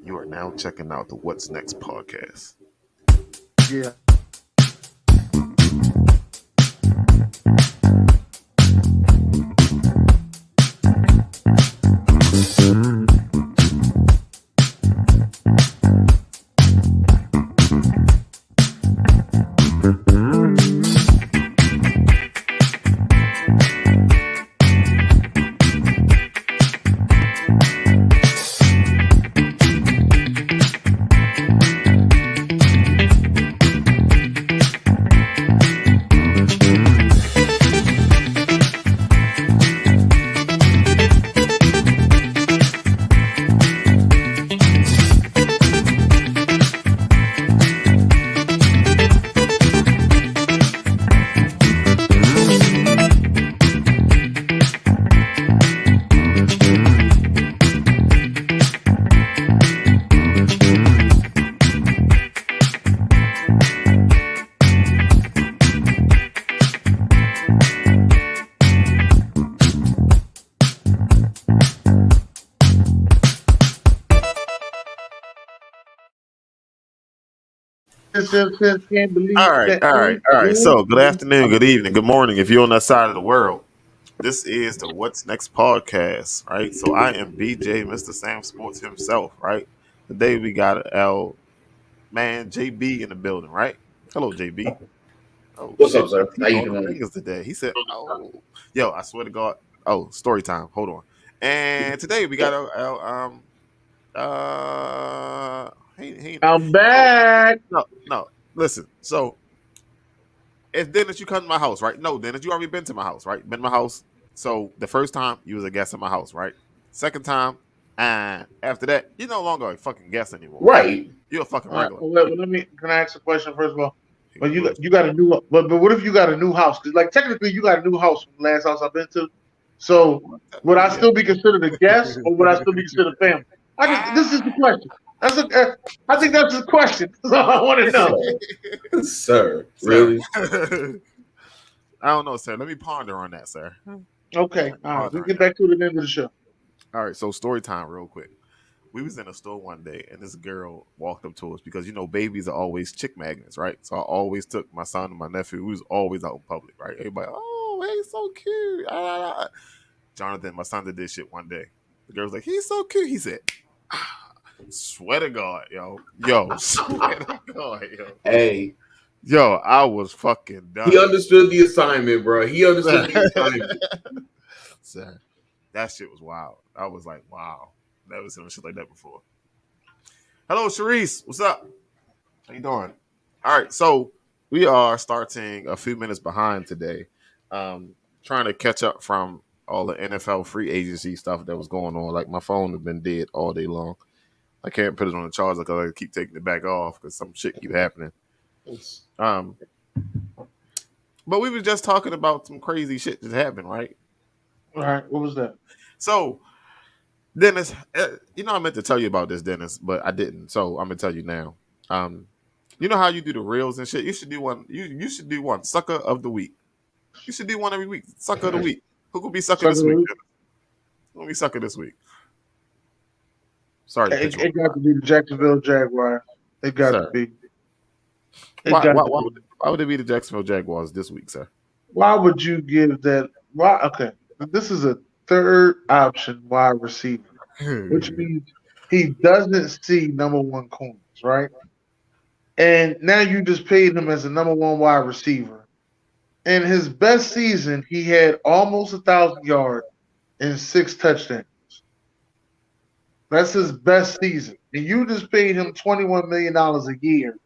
You are now checking out the What's Next podcast. Yeah. Can't believe All right. So, good afternoon, good evening, good morning if you're on that side of the world. This is the What's Next podcast, right? So, I am BJ, Mr. Sam Sports himself, right? Today we got our man JB in the building, right? Hello, JB. Oh, What's shit. up, sir? He How you on the doing? fingers today. He said, "Oh, yo, I swear to God." Oh, story time. Hold on. And today we got I'm back. No. Listen. So, if Dennis, you come to my house, right? No, Dennis, you already been to my house, right? Been to my house. So the first time you was a guest in my house, right? Second time, and after that, you're no longer a fucking guest anymore. Right. You're a fucking All right, regular. can I ask a question first of all? But you got a new, but what if you got a new house? Because like technically you got a new house from the last house I've been to. So would I still be considered a guest, or would I still be considered family? This is the question. I think that's the question. That's all I want to know. Sir, really? I don't know, sir. Let me ponder on that, sir. Okay, all right. We'll get back to the end of the show. All right, so story time real quick. We was in a store one day and this girl walked up to us because babies are always chick magnets, right? So I always took my son and my nephew. We was always out in public, right? Everybody, oh, he's so cute. Jonathan, my son, did this shit one day. The girl was like, he's so cute. He said, swear to God, swear to God, Hey. Yo, I was fucking done. He understood the assignment, bro. He understood the assignment. Sir, that shit was wild. I was like, wow. Never seen shit like that before. Hello, Sharice. What's up? How you doing? All right, so we are starting a few minutes behind today. Trying to catch up from all the NFL free agency stuff that was going on. Like, my phone has been dead all day long. I can't put it on the charger because I keep taking it back off because some shit keep happening. But we were just talking about some crazy shit that happened, right? All right, what was that? So, Dennis, I meant to tell you about this, Dennis, but I didn't. So I'm gonna tell you now. You know how you do the reels and shit? You should do one. You should do one. Sucker of the week. You should do one every week. Sucker of the week. Who could be sucker this week? Who will be sucker this week? Sorry. It got to be the Jacksonville Jaguars. It got to be. Why would it be the Jacksonville Jaguars this week, sir? Why would you give that? Why? Okay, this is a third option wide receiver, which means he doesn't see number one corners, right? And now you just paid him as a number one wide receiver. In his best season, he had almost 1,000 yards and 6 touchdowns. That's his best season. And you just paid him $21 million a year.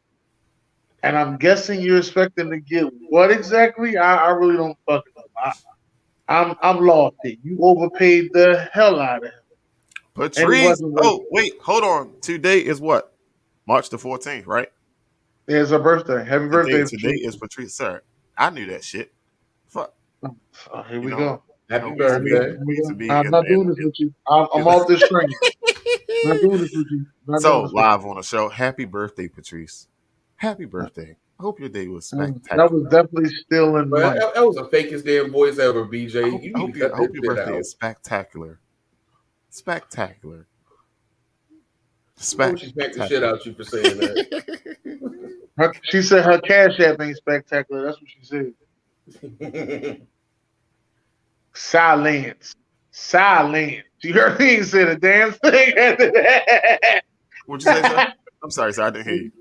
And I'm guessing you're expecting to get what exactly? I really don't fucking know. I'm lost here. You overpaid the hell out of him. Patrice. Oh, wait, hold on. Today is what? March the 14th, right? Yeah, it's her birthday. Happy birthday. Today is Patrice, sir. I knew that shit. Fuck. Oh, here we go. Happy birthday. I'm not doing this with you. I'm off this train. Not doing this with you. So, live on the show. Happy birthday, Patrice. Happy birthday. I hope your day was spectacular. That was definitely still in mind. That was the fakest damn voice ever, BJ. I hope your birthday is spectacular. Spectacular. Spec. She smacked the shit out you for saying that. She said her cash app ain't spectacular. That's what she said. Silence. You heard me? Ain't said a damn thing after that. What'd you say, sir? I'm sorry, sir. I didn't hear you.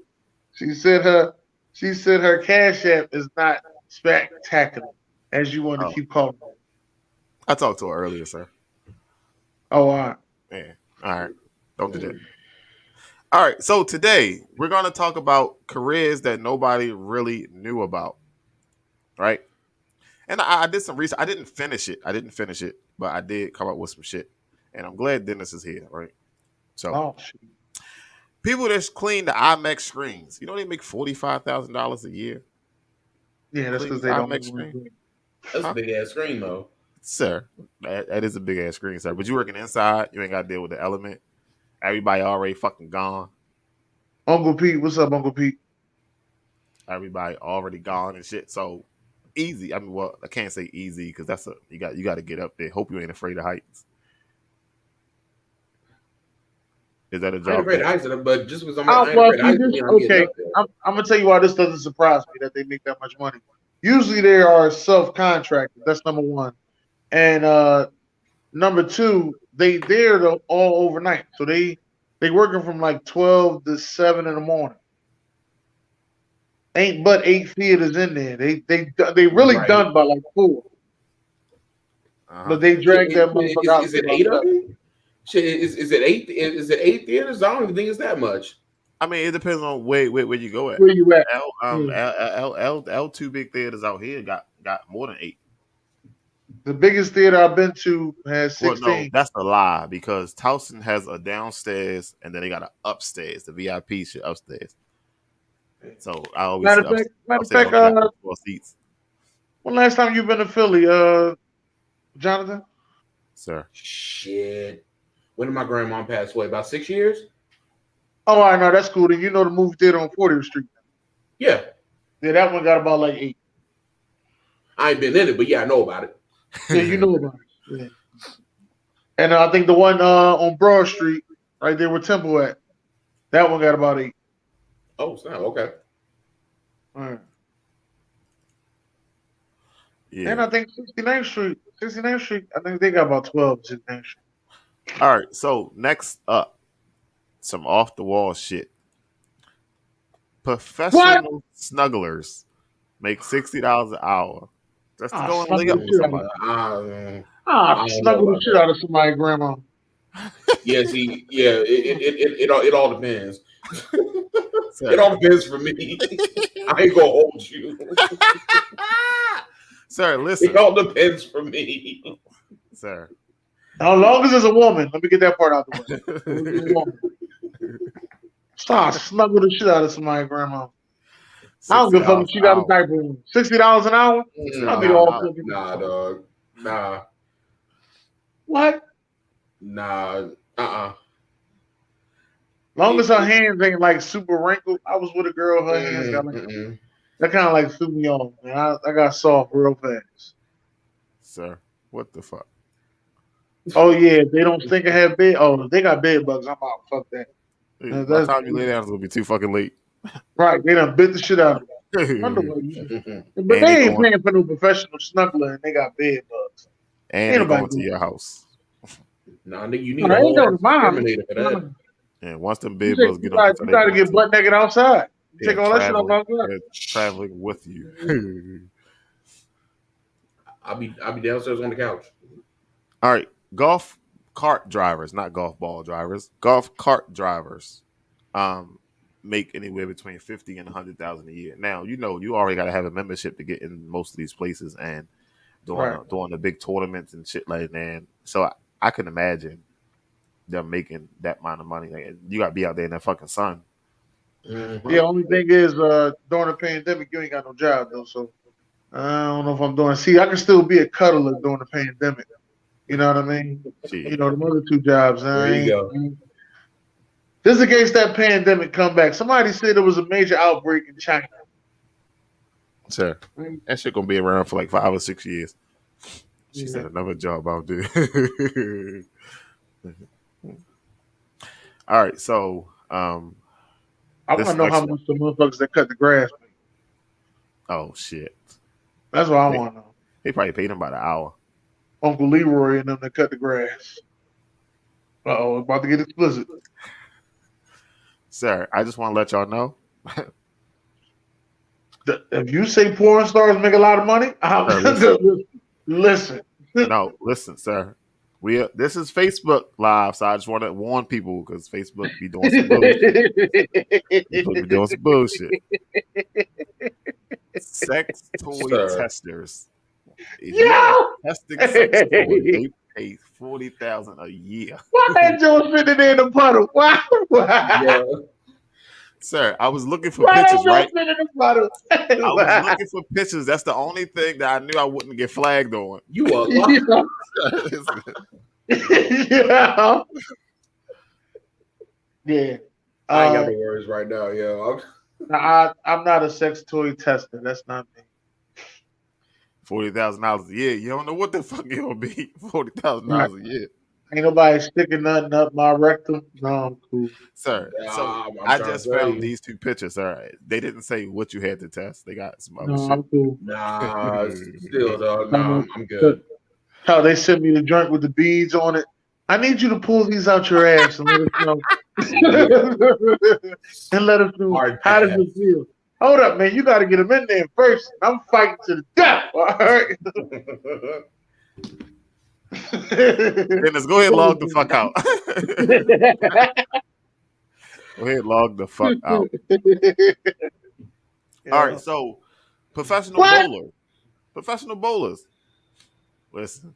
She said her cash app is not spectacular, as you want to keep calling it. I talked to her earlier, sir. Oh, all right. Yeah. All right. Don't do that. All right. So today we're going to talk about careers that nobody really knew about. Right? And I did some research. I didn't finish it, but I did come up with some shit. And I'm glad Dennis is here, right? So people that clean the IMAX screens, you know they make $45,000 a year. Yeah, that's because they don't make screen. That's a big ass screen, though. Sir, that is a big ass screen, sir. But you working inside, you ain't got to deal with the element. Everybody already fucking gone. Uncle Pete, what's up, Uncle Pete? Everybody already gone and shit. So easy. I mean, well, I can't say easy because that's you got to get up there. Hope you ain't afraid of heights. Is that a job? I'm afraid of heights, but just because I'm okay. I'm gonna tell you why this doesn't surprise me that they make that much money. Usually they are self-contracted. That's number one. And number two, they're all overnight. So they working from like 12 to 7 in the morning. Ain't but 8 theaters in there. They really done by like 4. But they drag that motherfucker out. Is it 8 of them? Shit, is it 8? Is it 8 theaters? I don't even think it's that much. I mean, it depends on where you go at. Where you at? L2 big theaters out here got more than 8. The biggest theater I've been to has 16. Well, no, that's a lie because Towson has a downstairs and then they got an upstairs, the VIP shit upstairs. So I always matter of fact, seats. When last time you been to Philly, Jonathan? Sir. Shit. When did my grandma pass away? About 6 years? Oh, I know that's cool. Then you know the movie theater on 40th Street. Yeah. Yeah, that one got about like 8. I ain't been in it, but yeah, I know about it. Yeah, you know about it. Yeah. And I think the one on Broad Street, right there where Temple at, that one got about 8. Oh, snap. Okay. All right. Yeah. And I think 69th Street, I think they got about 12 69th Street. All right, so next up, some off the wall shit. Professional snugglers make $60 an hour. Just to go and lay up with somebody. Snuggle the shit out of somebody's grandma. Yeah, see, yeah, it all depends. It all depends for me. I ain't gonna hold you. Sir, listen. It all depends for me. Sir. As long as it's a woman, let me get that part out the way. Stop snuggle the shit out of somebody's grandma. I don't give a fuck if she got a diaper on. $60 an hour? I'll be all fucking. Nah, dog. Nah. What? Nah. Long as her hands ain't like super wrinkled. I was with a girl, her hands got like that kind of like threw me off, man. I got soft real fast. Sir, what the fuck? Oh yeah, they don't think I have bed. Oh, they got bed bugs. I'm out. Fuck that. By the time you lay down, it's gonna be too fucking late. Right, they done bit the shit out of me. But they ain't paying for no professional snuggler, and they got bed bugs. And they're going to your house. Nah, nigga, you need a whole exterminator for that. And once them bed bugs get on, you gotta get butt naked outside. Take all that shit off outside. Traveling with you. I'll be downstairs on the couch. All right, golf cart drivers, not golf ball drivers. Golf cart drivers, make anywhere between $50,000 and $100,000 a year. Now you already got to have a membership to get in most of these places and doing the big tournaments and shit like that. So I can imagine them making that amount of money. Like, you got to be out there in that fucking sun. Mm-hmm. Yeah, only thing is during the pandemic, you ain't got no job though. So I don't know if I'm doing. See, I can still be a cuddler during the pandemic. You know what I mean? Jeez. You know, the other 2 jobs. There you go. Just in case that pandemic come back. Somebody said there was a major outbreak in China. Sure. That shit gonna be around for like 5 or 6 years. She said another job out there. All right, so I want this to know next how one. much the motherfuckers that cut the grass make. Oh shit. That's what I They, want to know. they probably paid him by the hour. Uncle Leroy and them that cut the grass. Uh-oh, about to get explicit. Sir, I just want to let y'all know. If you say porn stars make a lot of money, I'm Sir, gonna listen. No, listen, sir. This is Facebook Live, so I just want to warn people because Facebook be doing some bullshit. Facebook be doing some bullshit. Sex toy Sir. testers. If you Yeah. are testing sex toys, they pay $40,000 a year. Why that Joe sitting there in the puddle? Why? Yeah. Sir, I was looking for Why that pictures, Joe right? sitting in the puddle? I was looking for pictures. That's the only thing that I knew I wouldn't get flagged on. You are lying. Yeah. Yeah. I ain't got the words right now, yo. I'm not a sex toy tester. That's not me. $40,000 a year. You don't know what the fuck it gonna be. $40,000 a year. Ain't nobody sticking nothing up my rectum. No, I'm cool. Sir, Yeah, so I'm I trying just to tell found you. these two pictures. All right, they didn't say what you had to test. They got some other No, shit. I'm cool. Nah, still, dog. Nah, I'm good. How they sent me the joint with the beads on it. I need you to pull these out your ass and let us know. And let us know Hard how does pass. it feel. Hold up, man. You got to get them in there first. I'm fighting to the death. All right. Dennis, go ahead and log the fuck out. Go ahead and log the fuck out. All right, so professional What? bowler. Professional bowlers. Listen.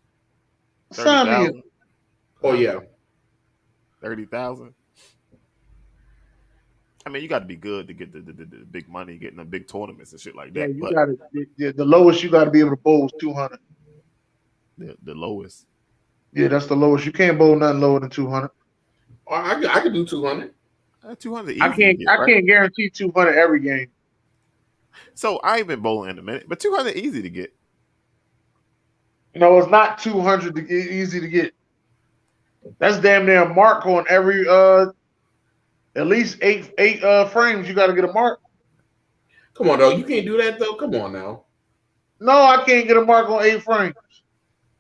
Sign me up. 30,000. Oh yeah. 30,000. I mean, you got to be good to get the big money, getting the big tournaments and shit like Yeah, that. you But got it. The lowest you got to be able to bowl is 200. the lowest. Yeah, that's the lowest. You can't bowl nothing lower than 200. I could do 200. 200 easy I to can't. get, I right? can't guarantee 200 every game. So I ain't been bowling in a minute, but 200 easy to get. No, it's not 200 to get, easy to get. That's damn near a mark on every at least eight frames. You got to get a mark. Come on, though. You can't do that though. Come on now. No, I can't get a mark on 8 frames.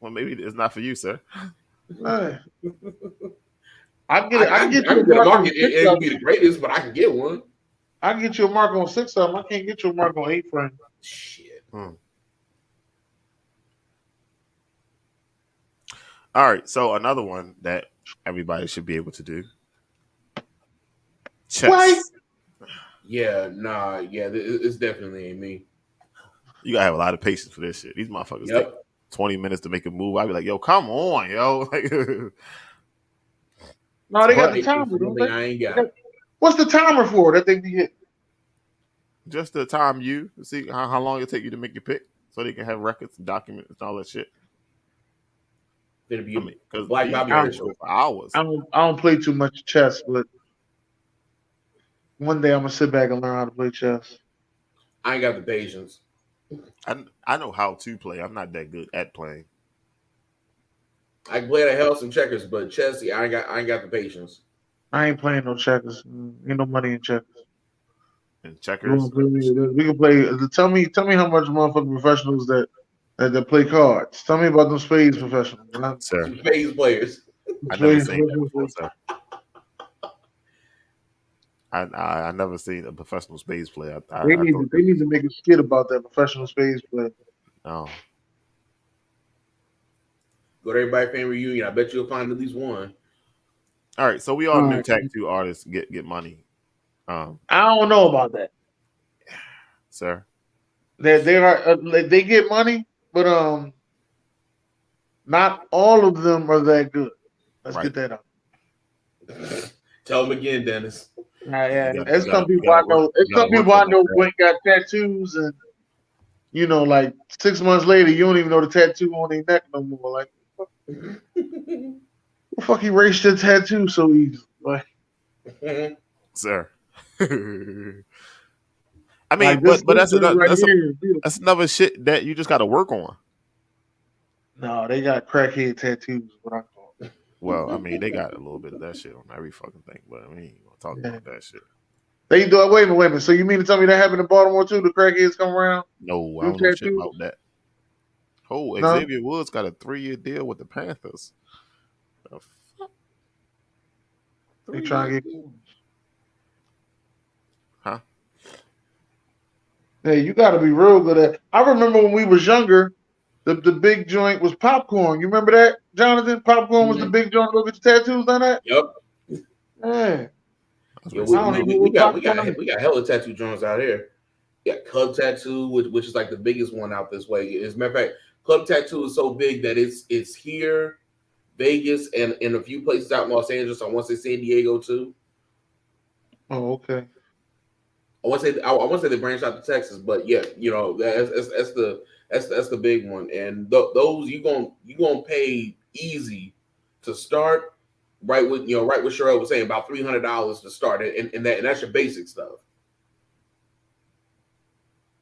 Well, maybe it's not for you, sir. Man. I can get it. I can get I you can a get a mark on mark. 6 It of would be them. the greatest, but I can get one. I can get you a mark on 6 of them. I can't get you a mark on 8 frames. Shit. All right, so another one that everybody should be able to do. Chess. What? Yeah, nah, yeah, it's definitely ain't me. You gotta have a lot of patience for this shit. These motherfuckers take Yep. 20 minutes to make a move. I'd be like, yo, come on, yo. Like, No, they got the It's timer. Don't something they? I ain't got. What's the timer for that they be hitting? just to time you to see how long it take you to make your pick, so they can have records and documents and all that shit. It'll be I mean, because Black Bobby go Herschel. for hours. I don't play too much chess, but one day I'm gonna sit back and learn how to play chess. I ain't got the patience. I know how to play. I'm not that good at playing. I can play the house and checkers, but chess, yeah, I ain't got the patience. I ain't playing no checkers. Ain't no money in checkers. And We checkers. can play. Tell me how much motherfucking professionals that play cards. Tell me about them spades professionals. Sir, Some phase players. I never Spades seen that before, professionals. sir. I never seen a professional spades player. They need to make a skit about that professional spades player. Oh, Go to everybody fan reunion. I bet you'll find at least one. all right. So we all All knew right. tattoo artists get money, I don't know about that. sir. They get money, but not all of them are that good. Let's Right. get that out. Tell them again, Dennis. Yeah, You there's gotta- some people you I gotta know. work- There's you gotta some people work I on know that. who ain't got tattoos, and like 6 months later, you don't even know the tattoo on their neck no more. Like, who the fuck erased your tattoo so easy? Like, Sir. I mean, like this but that's dude right that's here. that's another shit that you just got to work on. No, they got crackhead tattoos. What I call it. Well, I mean, they got a little bit of that shit on every fucking thing, but I mean, ain't gonna talk Yeah. about that shit. They do it. Wait a minute. So you mean to tell me that happened in Baltimore too? The crackheads come around? No, I Do don't know shit tattoos? about that. Oh, No? Xavier Woods got a 3-year deal with the Panthers. The fuck? They trying to 3-year get deal? Huh? Hey, you got to be real good at. I remember when we was younger, the big joint was popcorn. You remember that, Jonathan? Popcorn was the big joint. Go get your tattoos on that. Yep. Yeah. That's Yeah, what I don't it even know we what got popcorn is. hella tattoo joints out here. We got Club Tattoo, which is like the biggest one out this way. As a matter of fact, Club Tattoo is so big that it's here, Vegas, and in a few places out in Los Angeles. I want to say San Diego too. Oh, okay. I want to say they branched out to Texas, but yeah, you know that's the big one. And those you gonna pay easy to start. Right with right what Sherelle was saying, about $300 to start, and that's your basic stuff.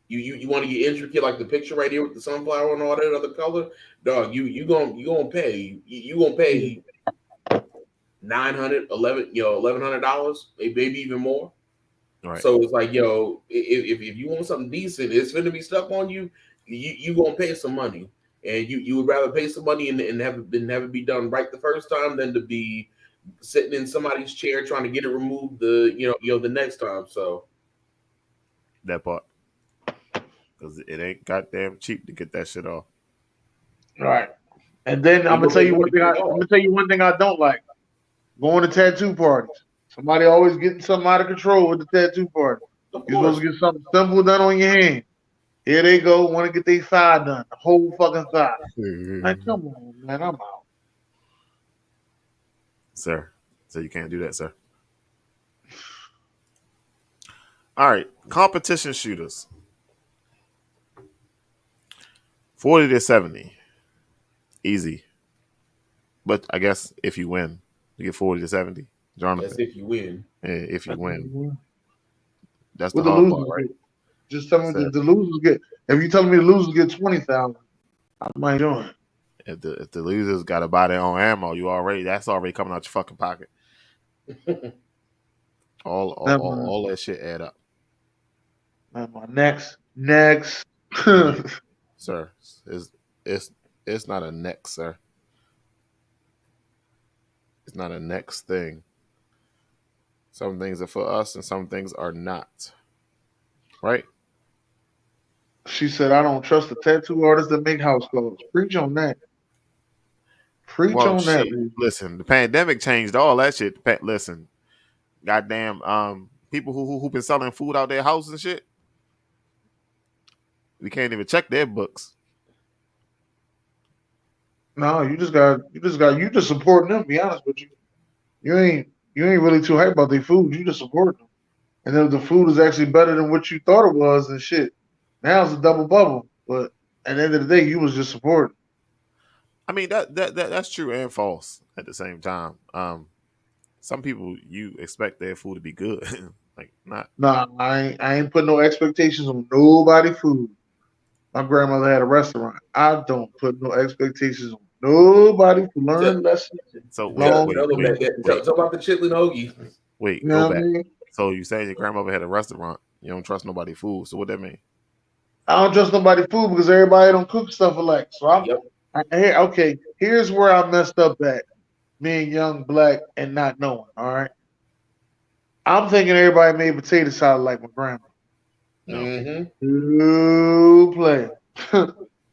You want to get intricate like the picture right here with the sunflower and all that other color, dog. You gonna pay $900, $1,100, maybe even more. Right. So it's like, if you want something decent, it's going to be stuck on you. You gonna pay some money, and you would rather pay some money and have it be done right the first time than to be sitting in somebody's chair trying to get it removed the next time. So That part. Because it ain't goddamn cheap to get that shit off. Right. And then I'm gonna tell you one thing. I'm gonna tell you one thing I don't like: going to tattoo parties. Somebody always getting something out of control with the tattoo party. You're supposed to get something simple done on your hand. Here they go, want to get their thigh done, the whole fucking thigh. Like, come on, man, I'm out. Sir. So you can't do that, sir. All right. Competition shooters. 40 to 70. Easy. But I guess if you win, you get 40 to 70. Jonathan. that's if you win. Yeah, if you win. That's What the hard part, right? Get? Just tell me the losers get. If you telling me the losers get 20,000, I might join. If the losers got to buy their own ammo, that's already coming out your fucking pocket. all that shit add up. Next. Sir, it's not a next, sir. It's not a next thing. Some things are for us and some things are not. Right? She said, I don't trust the tattoo artists that make house calls. Preach on that. That. Listen, the pandemic changed all that shit. Listen, goddamn, people who been selling food out their houses and shit, we can't even check their books. No, you just supporting them. To be honest with you, you ain't really too hype about their food. You just support them, and then the food is actually better than what you thought it was and shit. Now it's a double bubble, but at the end of the day, you was just supporting. I mean that's true and false at the same time. Some people you expect their food to be good, like not. Nah, I ain't putting no expectations on nobody food. My grandmother had a restaurant. I don't put no expectations on nobody to learn lessons. So wait, tell about the chitlin hoagie. Wait, you know go back. I mean? So you say your grandmother had a restaurant. You don't trust nobody food. So what that mean? I don't trust nobody food because everybody don't cook stuff alike. So okay. Here's where I messed up at. Being young, black, and not knowing. All right. I'm thinking everybody made potato salad like my grandma. No. New play.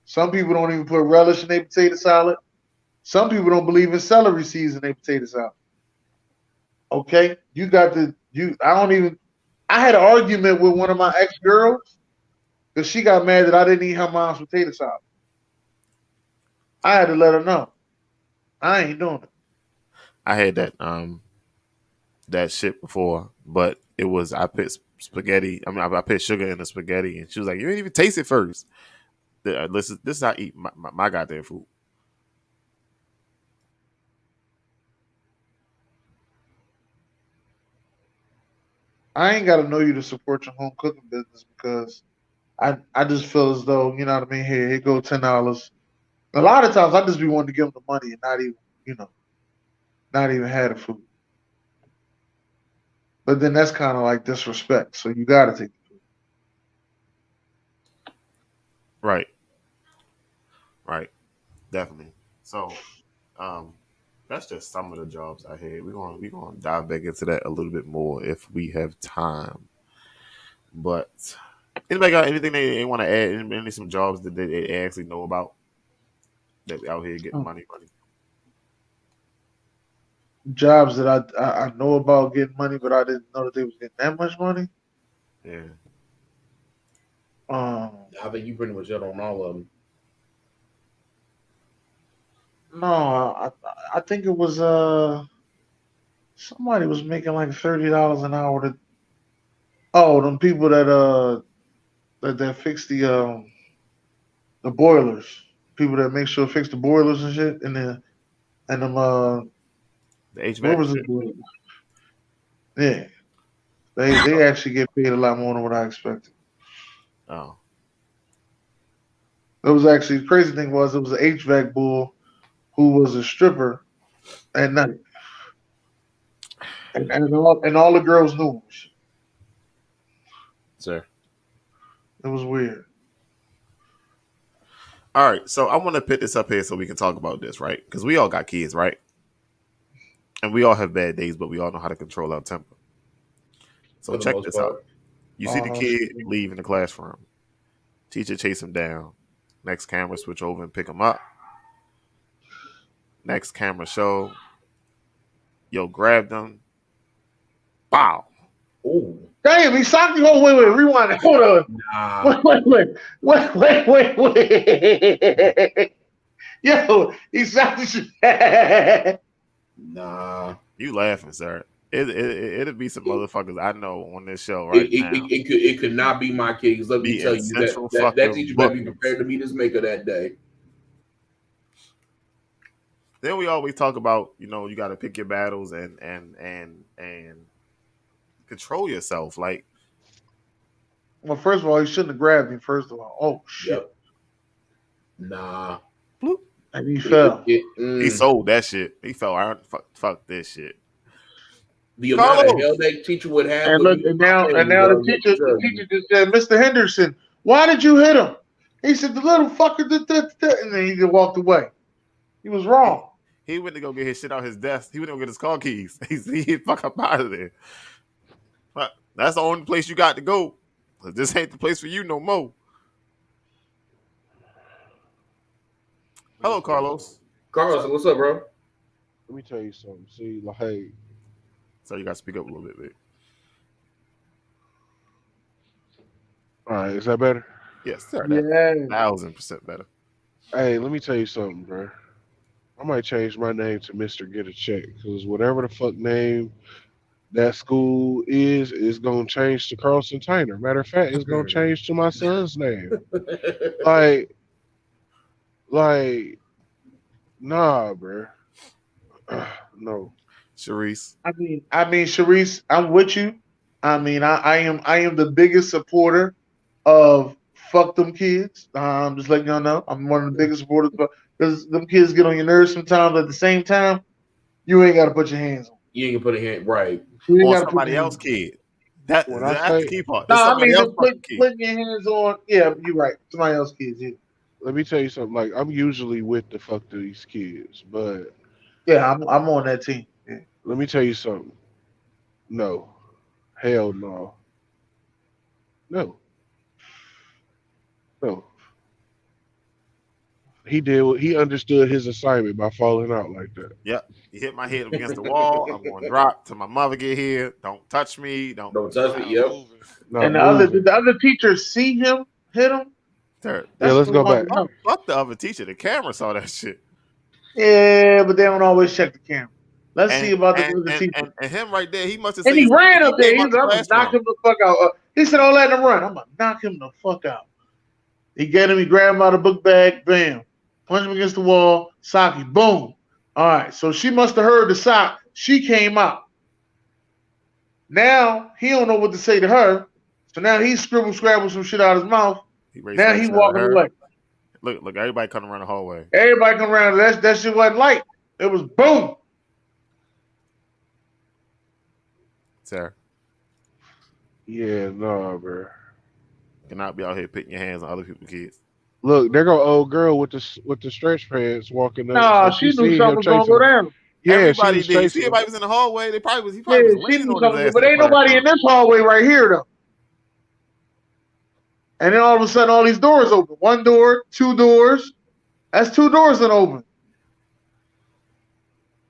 Some people don't even put relish in their potato salad. Some people don't believe in celery seeds in their potato salad. Okay, I had an argument with one of my ex-girls because she got mad that I didn't eat her mom's potato salad. I had to let her know. I ain't doing it. I had that shit before, but it was I put spaghetti. I mean, I put sugar in the spaghetti, and she was like, "You didn't even taste it first." This is how I eat my goddamn food. I ain't got to know you to support your home cooking business because I just feel as though, you know what I mean? Here go $10. A lot of times I just be wanting to give them the money and not even, not even had the food. But then that's kind of like disrespect. So you got to take the food. Right. Right. Definitely. So, that's just some of the jobs I had. We're gonna dive back into that a little bit more if we have time. But anybody got anything they want to add? Any some jobs that they actually know about that out here getting money? Jobs that I know about getting money, but I didn't know that they was getting that much money. Yeah. I think you pretty much hit on all of them. No, I think it was somebody was making like $30 an hour to them people that fix the boilers, people that make sure fix the boilers and shit, and them The what HVAC was shit. it? Yeah, they actually get paid a lot more than what I expected. Oh. It was actually the crazy thing was it was an HVAC bull who was a stripper at night, and all the girls knew him. Sure. It was weird. All right, so I want to pick this up here so we can talk about this, right? Because we all got kids, right? And we all have bad days, but we all know how to control our temper. So For the check most this out. part. You see the Oh, kid shit. leave in the classroom. Teacher chase him down. Next camera switch over and pick him up. Next camera show. Yo, grabbed him. Bow. Ooh. Damn, he socked you. Oh, wait, rewind it. Hold on. Nah. Wait. Yo, he socked you. Nah. You laughing, sir. It'll be some motherfuckers I know on this show right now. It could not be my kid. 'Cause let me Be tell in you central that fucking teacher better be bookings. prepared to meet his maker that day. Then we always talk about, you got to pick your battles and control yourself. Like, Well, first of all, he shouldn't have grabbed me. First of all, oh shit, Yep. Nah. bloop, and he fell. he sold that shit. He felt, all right, fuck this shit. The amount of Carlos. hell that teacher would have. And with look, me, and now I the can't teacher tell you. just said, "Mr. Henderson, why did you hit him?" He said, "The little fucker did that," and then he just walked away. He was wrong. He went to go get his shit out his desk. He went to go get his car keys. He fuck up out of there. But that's the only place you got to go. This ain't the place for you no more. Hello, Carlos. Carlos, what's up, bro? Let me tell you something. See, like, So you got to speak up a little bit, babe. all right, is that better? Yes, sir. Yeah, 1,000% better. Hey, let me tell you something, bro. I might change my name to Mr. Get a Check because whatever the fuck name that school is gonna change to Carlson Tyner. Matter of fact, it's gonna change to my son's name. Like, nah, bro. No. Sharice. I mean, Sharice, I'm with you. I mean, I am the biggest supporter of fuck them kids. I'm just letting y'all know. I'm one of the biggest supporters because them kids get on your nerves sometimes. At the same time, you ain't got to put your hands on. You ain't gonna put a hand right. You ain't Or gotta put somebody your else hands kid. That's When I the say- key part. on. That's No, I somebody mean else just fucking kid. putting your hands on. Yeah, you're right. Somebody else's kids. Yeah, Let me tell you something. Like, I'm usually with the fuck these kids, but yeah, I'm on that team. Yeah. let me tell you something. No. Hell no. No. No. He understood his assignment by falling out like that. Yep. You hit my head against the wall. I'm going to drop till my mother get here. Don't touch me. Don't touch me. Yep. Not And moving. the other teachers see him hit him. Third. Yeah, let's go back. Fuck the other teacher. The camera saw that shit. Yeah, but they don't always check the camera. Let's And, see about the and, other and, teacher. and him right there, he must have And seen he ran up there. came He out said, the "I'm gonna knock classroom. him the fuck out." He said, "Don't let him run. I'm gonna knock him the fuck out." He get him. He grabbed him out of the book bag. Bam. Punch him against the wall. Saki. Boom. All right. So she must have heard the sock. She came out. Now he don't know what to say to her. So now he scrabble some shit out of his mouth. He raised Now that he shit at walking her. away. Look, everybody coming around the hallway. Everybody come around. That shit wasn't light. It was boom. Sir, Yeah, no, bro. you cannot be out here putting your hands on other people's kids. Look, there go old girl with the stretch pants walking up. Nah, So she she knew seen something him was gonna chasing go her. down. Yeah, Everybody she did. You was see, chasing him. everybody was in the hallway. He probably was Yeah, she leaning knew on something, his ass. but ain't nobody in this hallway right here though. And then all of a sudden, all these doors open. One door, two doors. That's two doors that open.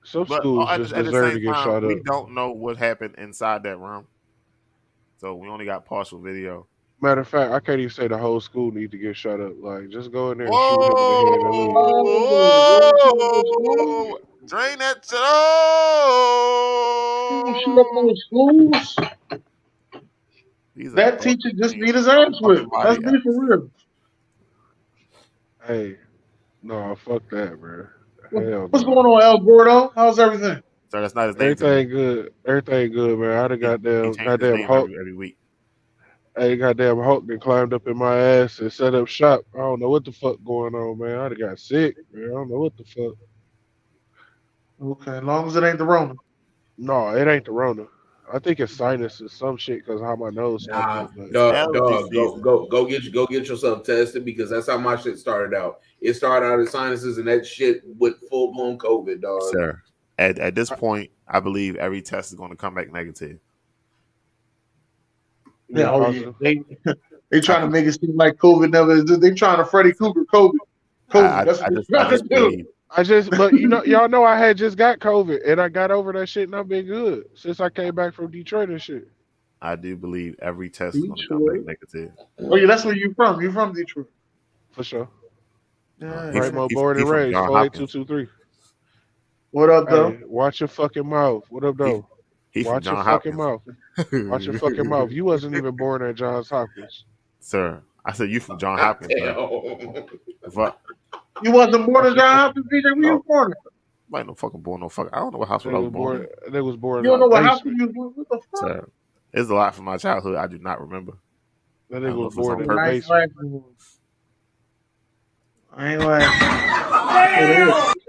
Some But schools at just the deserve to same get time, shot we up. don't know what happened inside that room, so we only got partial video. Matter of fact, I can't even say the whole school need to get shot up. Like, just go in there and shoot him in the head and leave. Whoa! Drain that shit. Shoot up Oh! on schools. These are That adults teacher just getting need his ass fucking whipped. Let's body. be for real. Hey, no, fuck that, bro. Hell What's no. going on, El Gordo? How's everything? So that's not his name. To me. Everything good. Everything good, man. I'd have He changed his goddamn name Hulk. every week. Hey, goddamn Hulk that climbed up in my ass and set up shop. I don't know what the fuck going on, man. I'd have got sick, man. I don't know what the fuck. Okay, as long as it ain't the Roman. No, it ain't the Rona. I think it's sinus or some shit because how my nose fucked Nah, up. But dog, allergy season. go get yourself tested because that's how my shit started out. It started out as sinuses and that shit with full blown COVID, dog. Sir, at this point, I believe every test is going to come back negative. Yeah, oh yeah. awesome. They trying to make it seem like COVID never existed. They trying to Freddy Krueger COVID. I That's what just they're trying to do. believe. But y'all know I had just got COVID and I got over that shit and I've been good since I came back from Detroit and shit. I do believe every test is going to come back negative. Oh yeah, that's where you from. You from Detroit. For sure. Yeah. He- Rainbow he- born he and from raised, John 48223. What up, though? Hey, watch your fucking mouth. What up, though? He from Watch your John fucking Hopkins. mouth. Watch your fucking mouth. You wasn't even born at Johns Hopkins. Sir, I said you from John Hopkins. Bro. Damn. Fuck. You wasn't born in John Hopkins, DJ? Where you born? Like no fucking born, no fuck. I don't know what hospital I was born in. They was born You don't in know a what hospital basement. you was born? What the fuck? Sir, there's a lot from my childhood I do not remember. That I don't nigga know was if it's born on in a purpose. Nice basement. laughing. I ain't laughing.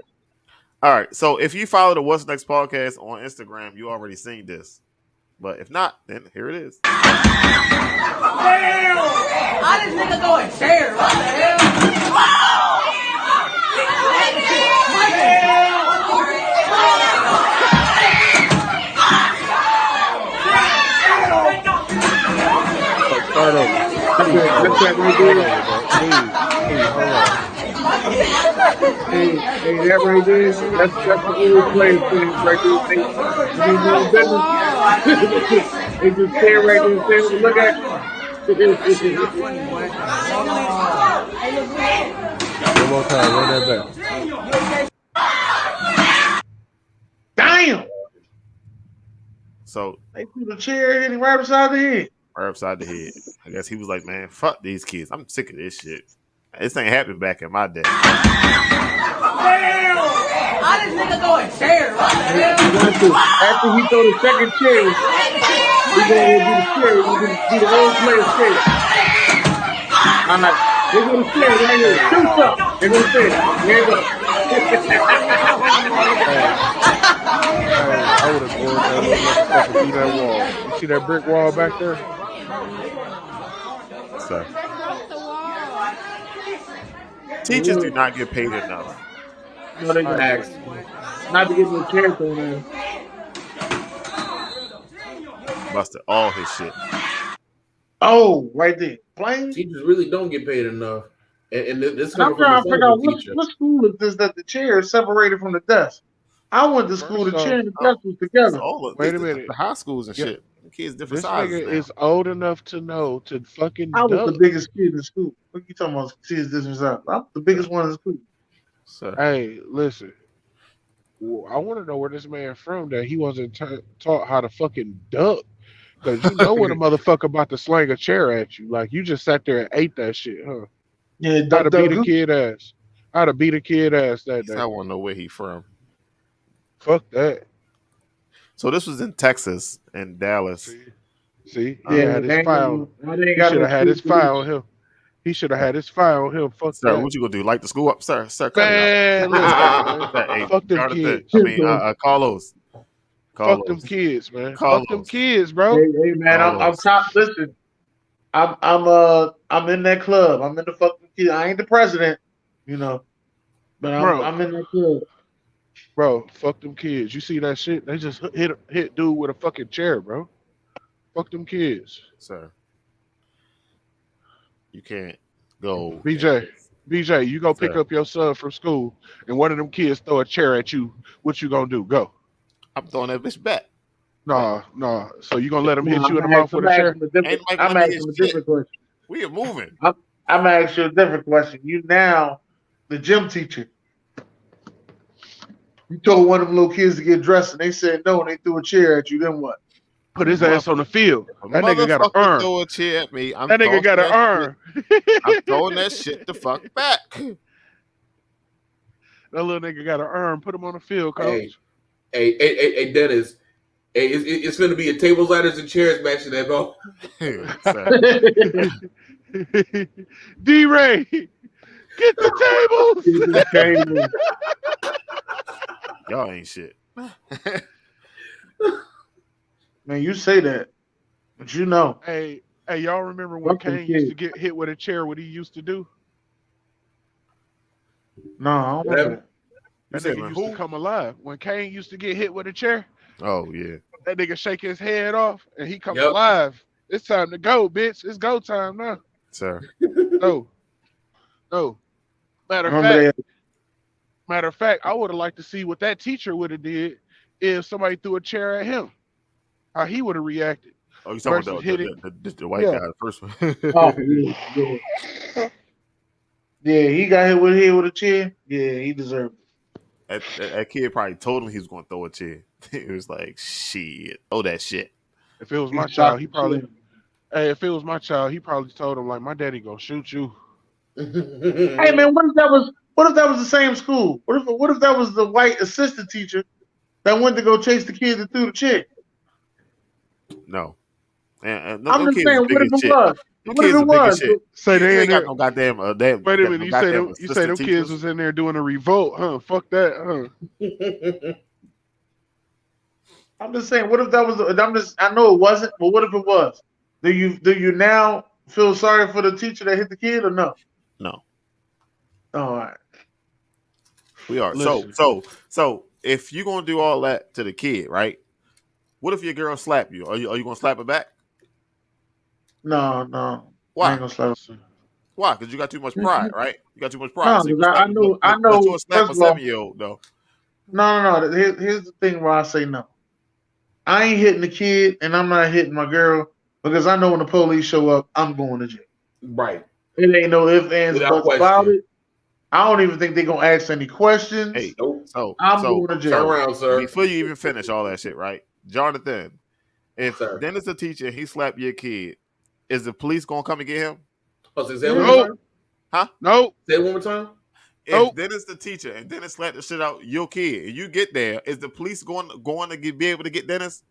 All right, so if you follow the What's Next podcast on Instagram, you already seen this. But if not, then here it is. How this nigga going chair? What the hell? Start over. That's that right there. Please, hold on. Hey, that right there. That's the old players thing right there. They know business. They just stand right there and stand. Look at One more time, run that back. Damn! So They threw the chair hitting right beside the head. right upside the head. I guess he was like, man, fuck these kids. I'm sick of this shit. This ain't happened back in my day. How this nigga going chair? What the hell? After he throw the second chair, he gonna do the chair. He do the whole player's chair. I'm like, they're gonna chair right here. Shoot up. They're gonna chair. There you go. I would have bored that little motherfucker through that wall. You see that brick wall back there? So teachers do not get paid enough. No, they got Facts. not to get no chair thrown in. Busted all his shit. Oh, right there. Plain. Teachers really don't get paid enough. And this And I'm coming from trying a to figure out teacher. what school is this that the chair is separated from the desk. I went to school, the First chair and the off, desk was It's together. all of, Wait it's a minute. The high schools and Yeah. shit. The kids different This sizes nigga now. is old enough to know to fucking I was the duck. biggest kid in school. What you talking about? Kids different size. I'm the biggest one in school. So, Hey, listen. I want to know where this man from that he wasn't taught how to fucking duck. Because you know when a motherfucker about to slang a chair at you. Like, you just sat there and ate that shit, huh? Yeah, I'd have beat a Doug. kid ass. I'd have beat a kid ass that day. I want to know where he from. Fuck that. So this was in Texas, in Dallas. See? He had his file. He should have had his file on him. He should have had his file on him. Fuck Sir, that. what you gonna do? Light the school up, sir? Sir, cut it Man, listen, out. man. Hey, Fuck them Jonathan, kids. I mean, Carlos. Fuck them Carlos. kids, man. Carlos. Fuck them kids, bro. Hey, man, I'm Carlos. top. Listen, I'm in that club. I'm in the fucking kid. I ain't the president, you know, but Bro. I'm in that club. Bro, fuck them kids. You see that shit? They just hit dude with a fucking chair, bro. Fuck them kids. Sir, you can't go. BJ, you go pick Sir. up your son from school, and one of them kids throw a chair at you. What you gonna do? Go. I'm throwing that bitch back. Nah. So you gonna let him hit No, you in the I'm mouth with a chair? Ain't like I'm let me asking a get shit. different question. We are moving. I'm gonna ask you a different question. You now the gym teacher. You told one of them little kids to get dressed, and they said no, and they threw a chair at you. Then what? Put his ass on the field. If a That nigga got an motherfucker arm. throw a chair at me. I'm That nigga throwing got an that arm. shit- I'm throwing that shit the fuck back. That little nigga got an arm. Put him on the field, coach. Hey, Dennis. Hey, it's going to be a tables, ladders, and chairs match in that ball. Sir, D-Ray, get the tables. y'all ain't shit. Man, you say that, but you know. Hey, y'all remember when Fuck them Kane used to kids. get hit with a chair? What he used to do? No, I don't remember that. That said, nigga man, used to who? come alive. When Kane used to get hit with a chair, Oh yeah. that nigga shake his head off and he comes Yep. alive. It's time to go, bitch. It's go time now. Sir. No. I remember that. Matter of fact, I would have liked to see what that teacher would have did if somebody threw a chair at him. How he would have reacted. Oh, you talking Versus about hitting- the white Yeah. guy, the first one. Oh, yeah. Yeah, he got hit with a chair. Yeah, he deserved it. That kid probably told him he was going to throw a chair. It was like, shit, throw that shit. If it was my He child, shot he the probably. chair. Hey, if it was my child, he probably told him like, "My daddy gonna shoot you." Hey man, what if that was the same school? What if that was the white assistant teacher that went to go chase the kid that threw the chair? No. And I'm them just kids saying, is big what as if it shit. was? Them What if kids it is big as was? shit. Say They they in ain't got there. no goddamn Wait a minute, you say them assistant kids teachers. was in there doing a revolt, huh? Fuck that, huh? I'm just saying, what if that was? I know it wasn't, but what if it was? Do you now feel sorry for the teacher that hit the kid or no? No. All right. We are. Listen. So if you're gonna do all that to the kid, right? What if your girl slap you? Are you gonna slap her back? No. I ain't Why? gonna slap. Why? Because you got too much pride, right? You got too much No, pride. So you 'cause I know. But you'll slap First a of all, 7-year-old though. no. Here's the thing why I say no. I ain't hitting the kid, and I'm not hitting my girl because I know when the police show up, I'm going to jail. Right. It ain't no ifs, ands, Without buts about question. it. I don't even think they're gonna ask any questions. Hey, Nope. I'm so going to Turn jail. around, sir. before you even finish all that shit, right? Jonathan, if Sir. Dennis the teacher, he slapped your kid, is the police gonna come and get him? Oh, say it No. one more time. Nope. Say it one more time. If Nope. Dennis the teacher and Dennis slapped the shit out your kid, and you get there, is the police going to be able to get Dennis?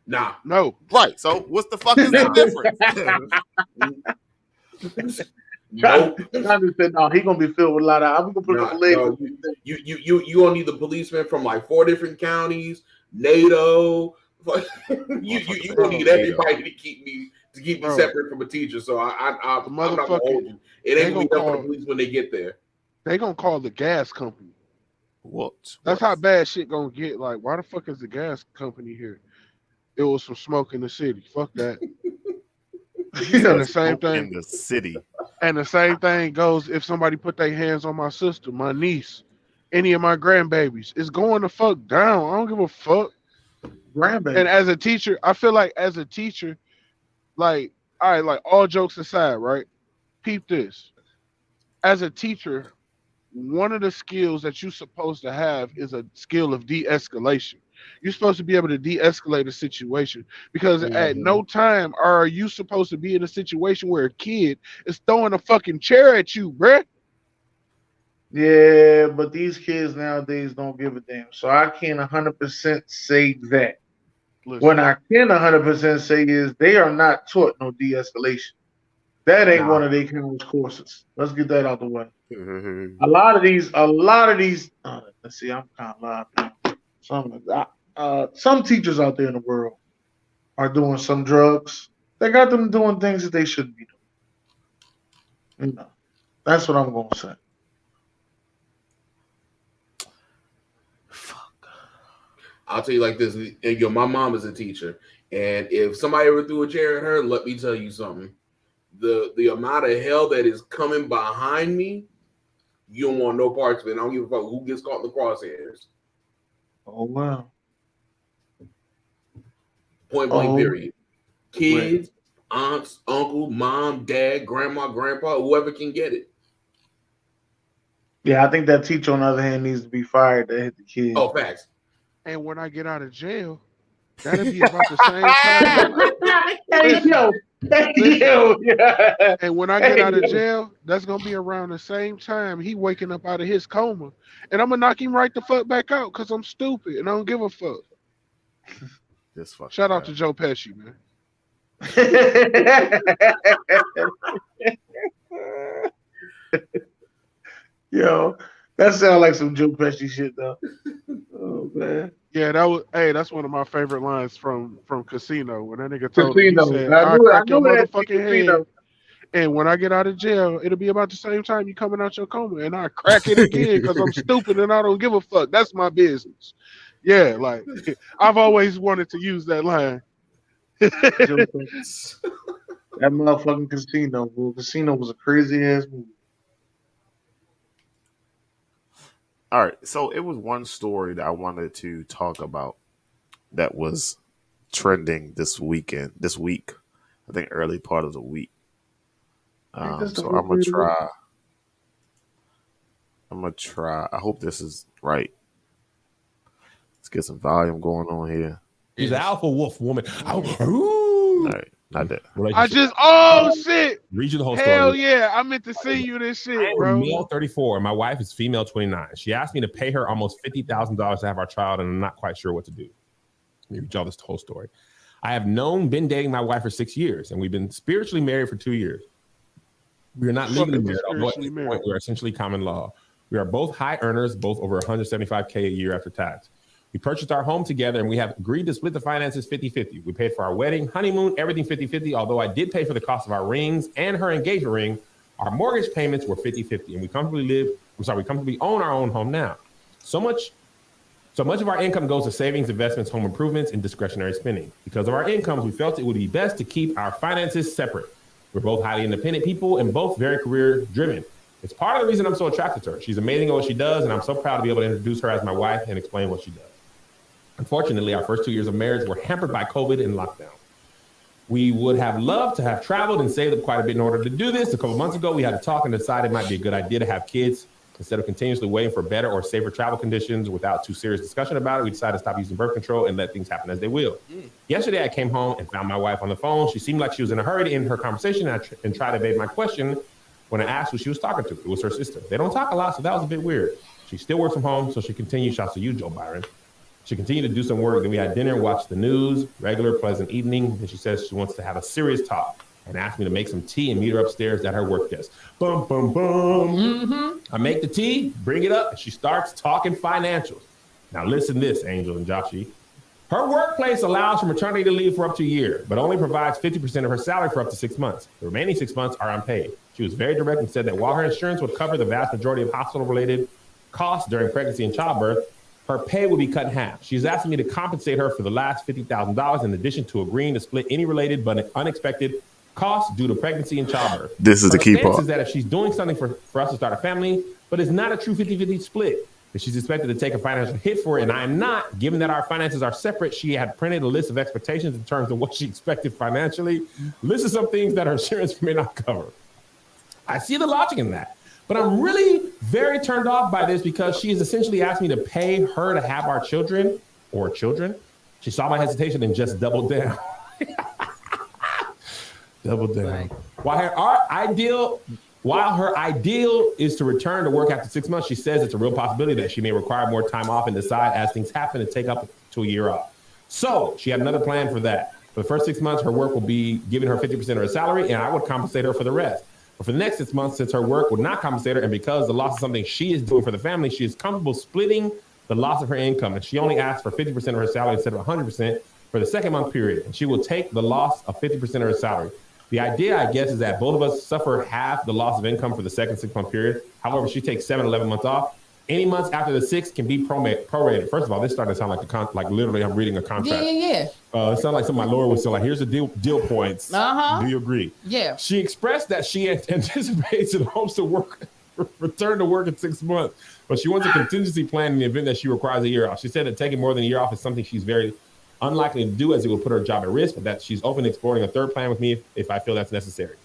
Nah. No. Right. So what's the fuck is the difference? Nope. Johnny said, "No, he gonna be filled with a lot of. I'm gonna put Nah, a leg." no, you gonna need the policeman from like 4 different counties, NATO. you gonna need everybody to keep me Bro. separate from a teacher. So I'm not gonna motherfucker- hold you. It ain't gonna be gonna done for the call- police when they get there. They gonna call the gas company. What? That's how bad shit gonna get. Like, why the fuck is the gas company here? It was from smoke in the city. Fuck that. And the same Smoke in thing. the city. And the same thing goes if somebody put their hands on my sister, my niece, any of my grandbabies. It's going to fuck down. I don't give a fuck. Grandbaby. And as a teacher, I feel like as a teacher, like, all right, like all jokes aside, right? Peep this. As a teacher, one of the skills that you're supposed to have is a skill of de-escalation. You're supposed to be able to de-escalate a situation because at no time are you supposed to be in a situation where a kid is throwing a fucking chair at you, bruh. Yeah, but these kids nowadays don't give a damn. So I can't 100% say that. Listen, What I can 100% say is they are not taught no de-escalation. That ain't Nah. one of their college courses. Let's get that out the way. Hey, A lot of these. Let's see, I'm kind of loud now. some teachers out there in the world are doing some drugs. They got them doing things that they shouldn't be doing. That's what I'm gonna say. I'll tell you like this: my mom is a teacher, and if somebody ever threw a chair at her, let me tell you something. The amount of hell that is coming behind me, you don't want no parts of it. I don't give a fuck who gets caught in the crosshairs. Oh wow. Point blank, period. Kids, aunts, uncle, mom, dad, grandma, grandpa, whoever can get it. Yeah, I think that teacher on the other hand needs to be fired to hit the kids. Oh, facts. And when I get out of jail, that'll be about the same time. And when I get out of jail, that's gonna be around the same time he waking up out of his coma, and I'm gonna knock him right the fuck back out because I'm stupid and I don't give a fuck. This fucking Shout out to Joe Pesci, man. Yo, that sounds like some Joe Pesci shit though. Oh man. Yeah, that's one of my favorite lines from Casino when that nigga told Casino. him, he said, I I'll knew crack your that motherfucking Casino. head. And when I get out of jail, it'll be about the same time you coming out your coma, and I crack it again because I'm stupid and I don't give a fuck. That's my business. Yeah, like I've always wanted to use that line. That motherfucking Casino, bro. Casino was a crazy ass movie. All right, so it was one story that I wanted to talk about that was trending this week. I think early part of the week. So I'm gonna try. I hope this is right. Let's get some volume going on here. She's an alpha wolf woman. All right, not that. Shit. Read you the whole Hell story. yeah, I meant to send you this shit, I'm bro. male 34, and my wife is female 29. She asked me to pay her almost $50,000 to have our child, and I'm not quite sure what to do. Let me read y'all this whole story. I have been dating my wife for 6 years, and we've been spiritually married for 2 years. We are not legally married, although at this point we are essentially common law. We are both high earners, both over $175K a year after tax. We purchased our home together, and we have agreed to split the finances 50-50. We paid for our wedding, honeymoon, everything 50-50, although I did pay for the cost of our rings and her engagement ring. Our mortgage payments were 50-50, and we comfortably own our own home now. So much of our income goes to savings, investments, home improvements, and discretionary spending. Because of our incomes, we felt it would be best to keep our finances separate. We're both highly independent people and both very career driven. It's part of the reason I'm so attracted to her. She's amazing at what she does, and I'm so proud to be able to introduce her as my wife and explain what she does. Unfortunately, our first 2 years of marriage were hampered by COVID and lockdown. We would have loved to have traveled and saved up quite a bit in order to do this. A couple months ago, we had a talk and decided it might be a good idea to have kids. Instead of continuously waiting for better or safer travel conditions without too serious discussion about it, we decided to stop using birth control and let things happen as they will. Yesterday, I came home and found my wife on the phone. She seemed like she was in a hurry to end her conversation and tried to evade my question when I asked who she was talking to. It was her sister. They don't talk a lot, so that was a bit weird. She still works from home, so she continued. Shouts to you, Joe Byron. She continued to do some work. Then we had dinner, watched the news, regular, pleasant evening. And she says she wants to have a serious talk and asked me to make some tea and meet her upstairs at her work desk. Boom, boom, boom. I make the tea, bring it up, and she starts talking financials. Now listen to this, Angel and Joshy. Her workplace allows for maternity leave for up to a year, but only provides 50% of her salary for up to 6 months. The remaining 6 months are unpaid. She was very direct and said that while her insurance would cover the vast majority of hospital-related costs during pregnancy and childbirth, her pay would be cut in half. She's asking me to compensate her for the last $50,000 in addition to agreeing to split any related but unexpected costs due to pregnancy and childbirth. This is the key part. Is that if she's doing something for us to start a family, but it's not a true 50-50 split, that she's expected to take a financial hit for it, and I am not. Given that our finances are separate, she had printed a list of expectations in terms of what she expected financially. List of some things that her insurance may not cover. I see the logic in that, but I'm really very turned off by this because she is essentially asking me to pay her to have our children or children. She saw my hesitation and just doubled down. Doubled down. While her ideal is to return to work after 6 months, she says it's a real possibility that she may require more time off and decide as things happen to take up to a year off. So she had another plan for that. For the first 6 months, her work will be giving her 50% of her salary, and I would compensate her for the rest. But for the next 6 months, since her work would not compensate her, and because the loss is something she is doing for the family, she is comfortable splitting the loss of her income, and she only asked for 50% of her salary instead of 100% for the second month period, and she will take the loss of 50% of her salary. The idea, I guess, is that both of us suffer half the loss of income for the second 6-month period. However, she takes 7, 11 months off. Any months after the 6 can be prorated. First of all, this started to sound like like literally I'm reading a contract. Yeah. It sounded like some of my lawyer would say, like, here's the deal points. Uh-huh. Do you agree? Yeah. She expressed that she anticipates and hopes to return to work in 6 months, but she wants a contingency plan in the event that she requires a year off. She said that taking more than a year off is something she's very unlikely to do, as it will put her job at risk, but that she's open to exploring a third plan with me if I feel that's necessary.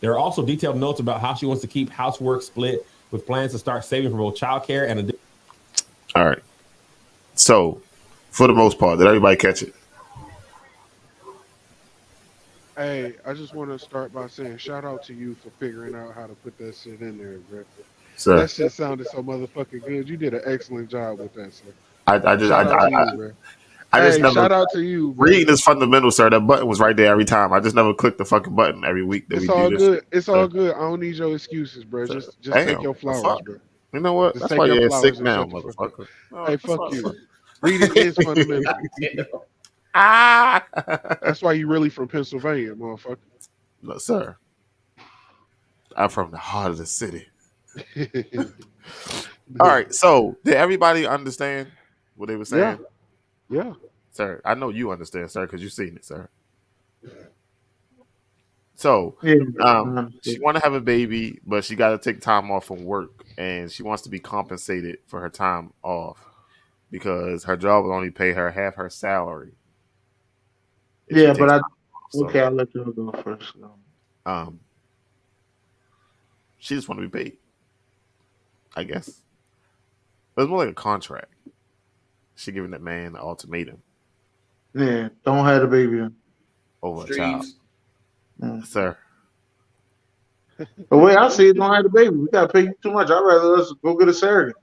There are also detailed notes about how she wants to keep housework split, with plans to start saving for both childcare and All right. So, for the most part, did everybody catch it? Hey, I just want to start by saying shout out to you for figuring out how to put that shit in there, bro. Sir, That shit sounded so motherfucking good. You did an excellent job with that, sir. I just Shout out to you, bro. reading is fundamental, sir. That button was right there every time. I just never clicked the fucking button every week that It's we all do this. good. It's all good. I don't need your excuses, bro. Sir, Just damn, take your the flowers, fuck? bro. You know what? Just That's take why your you're flowers sick and now, shut the fuck motherfucker. Oh, Hey, the fuck you. Reading is fundamental. Ah, That's why you really from Pennsylvania, motherfucker. no, sir. I'm from the heart of the city. All right. So, did everybody understand what they were saying? Yeah. Sir, I know you understand, sir, because you've seen it, sir. So, she want to have a baby, but she got to take time off from work, and she wants to be compensated for her time off because her job will only pay her half her salary. if she Yeah, takes but time off. So, okay, I'll let you go first. she just want to be paid, I guess. But it's more like a contract. She giving that man an ultimatum Yeah, don't have the baby. over a child, sir. The way I see it, don't have the baby. We gotta pay you too much. I'd rather us go get a surrogate.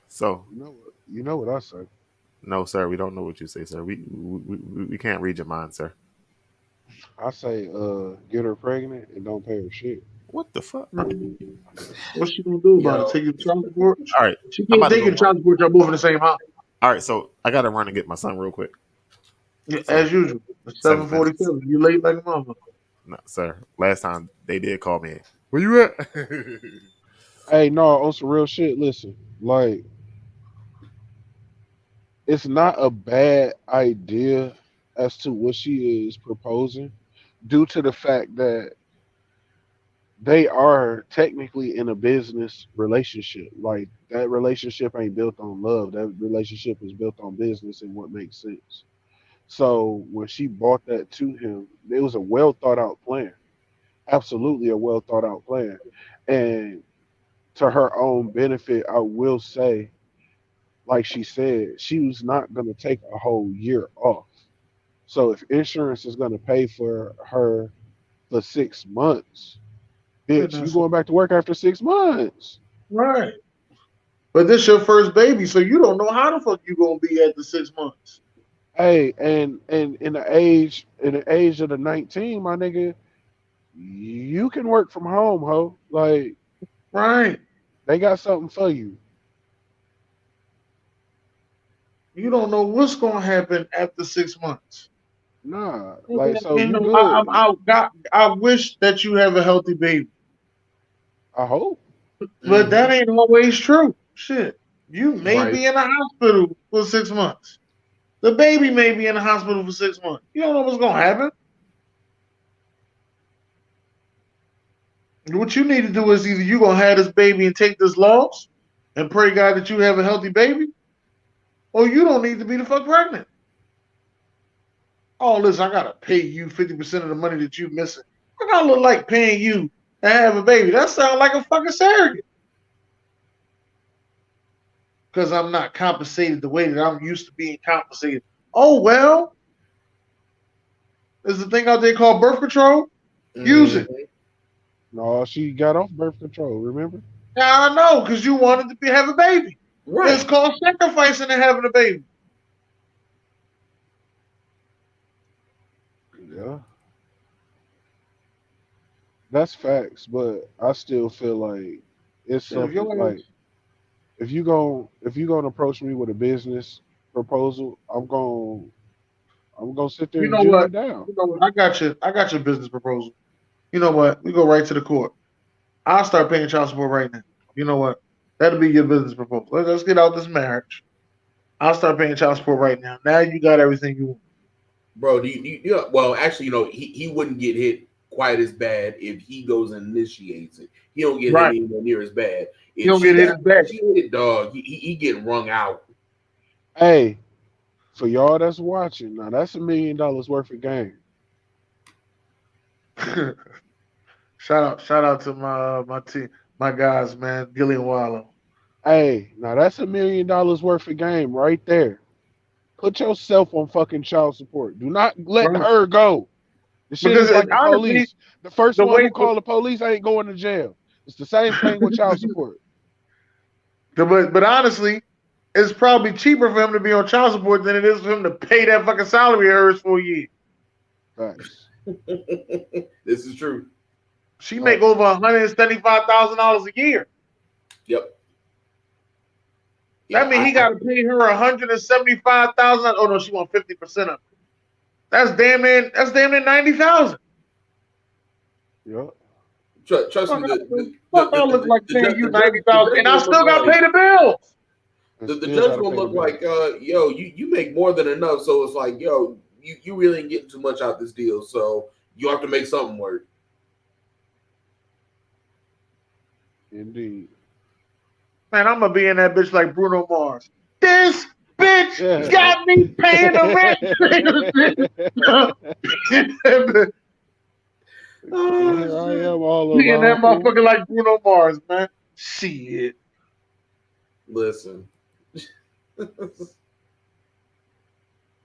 So, You know what I say. no, sir, we don't know what you say, sir. We can't read your mind, sir. I say, get her pregnant and don't pay her shit. What the fuck? What's she gonna do about it? Take you to child support? All right, She I'm can't about to take you go. to child support. Y'all both in the same house. All right, so I gotta run and get my son real quick. Yeah, So, as usual. It's 7:47. You late like a mama. No, sir. Last time they did call me. Where you at? Hey, no, on some real shit. Listen, like, it's not a bad idea as to what she is proposing, due to the fact that they are technically in a business relationship. Like, that relationship ain't built on love. That relationship is built on business and what makes sense. So when she brought that to him, it was a well thought out plan. Absolutely a well thought out plan. And to her own benefit, I will say, like she said, she was not going to take a whole year off. So if insurance is going to pay for her for 6 months, bitch, you going back to work after 6 months. Right. But this your first baby, so you don't know how the fuck you gonna be at the 6 months. Hey, and in the age of the 19, my nigga, you can work from home, ho. Like, Right. they got something for you. You don't know what's gonna happen after 6 months. Nah, like, so You you know, good. I wish that you have a healthy baby, I hope. but that ain't always true. Shit, you may Right. be in a hospital for 6 months. The baby may be in the hospital for 6 months. You don't know what's gonna happen. What you need to do is either you gonna have this baby and take this loss and pray God that you have a healthy baby, or you don't need to be the fuck pregnant. Oh, listen, I gotta pay you 50% of the money that you're missing. I gotta look like paying you to have a baby. That sounds like a fucking surrogate. Because I'm not compensated the way that I'm used to being compensated. Oh well. There's a thing out there called birth control. Use it. No, she got off birth control, remember? Now I know, because you wanted to have a baby. Right. It's called sacrificing and having a baby. Yeah. That's facts, but I still feel like it's Shit, if something your like ass, if you gonna approach me with a business proposal, I'm gonna sit there you and know jig you what? down. You know what? I got your business proposal. You know what? We go right to the court. I'll start paying child support right now. You know what? That'll be your business proposal. Let's get out this marriage. I'll start paying child support right now. Now you got everything you want. Bro, well, actually, he wouldn't get hit quite as bad if he goes and initiates it. He don't get hit Right. anywhere near as bad. You don't get hit as bad. If she hit it, dog, he getting wrung out. Hey, for y'all that's watching, now that's $1 million worth of game. shout out to my team, my guys, man, Gilly and Wallow. Hey, now that's $1 million worth of game right there. Put yourself on fucking child support. Do not let Right. her go. The shit Because is like the honestly, police. The first the one way who called the police ain't going to jail. It's the same thing with child support. but honestly, it's probably cheaper for him to be on child support than it is for him to pay that fucking salary of hers for a year. Facts. This is true. She make over $175,000 a year. Yep. That means he got to pay her $175,000. Oh no, she want 50% of it. That's damn near $90,000. Yep. Trust me. Fuck, I look like paying you $90,000, and I still got to pay the bills. The judge gonna look like, yo, you make more than enough, so it's like, yo, you really ain't getting too much out this deal, so you have to make something work. Indeed. Man, I'm gonna be in that bitch like Bruno Mars. This bitch Yeah. got me paying the rent. Here I am all Being that alone. motherfucker like Bruno Mars, man. Shit. Listen.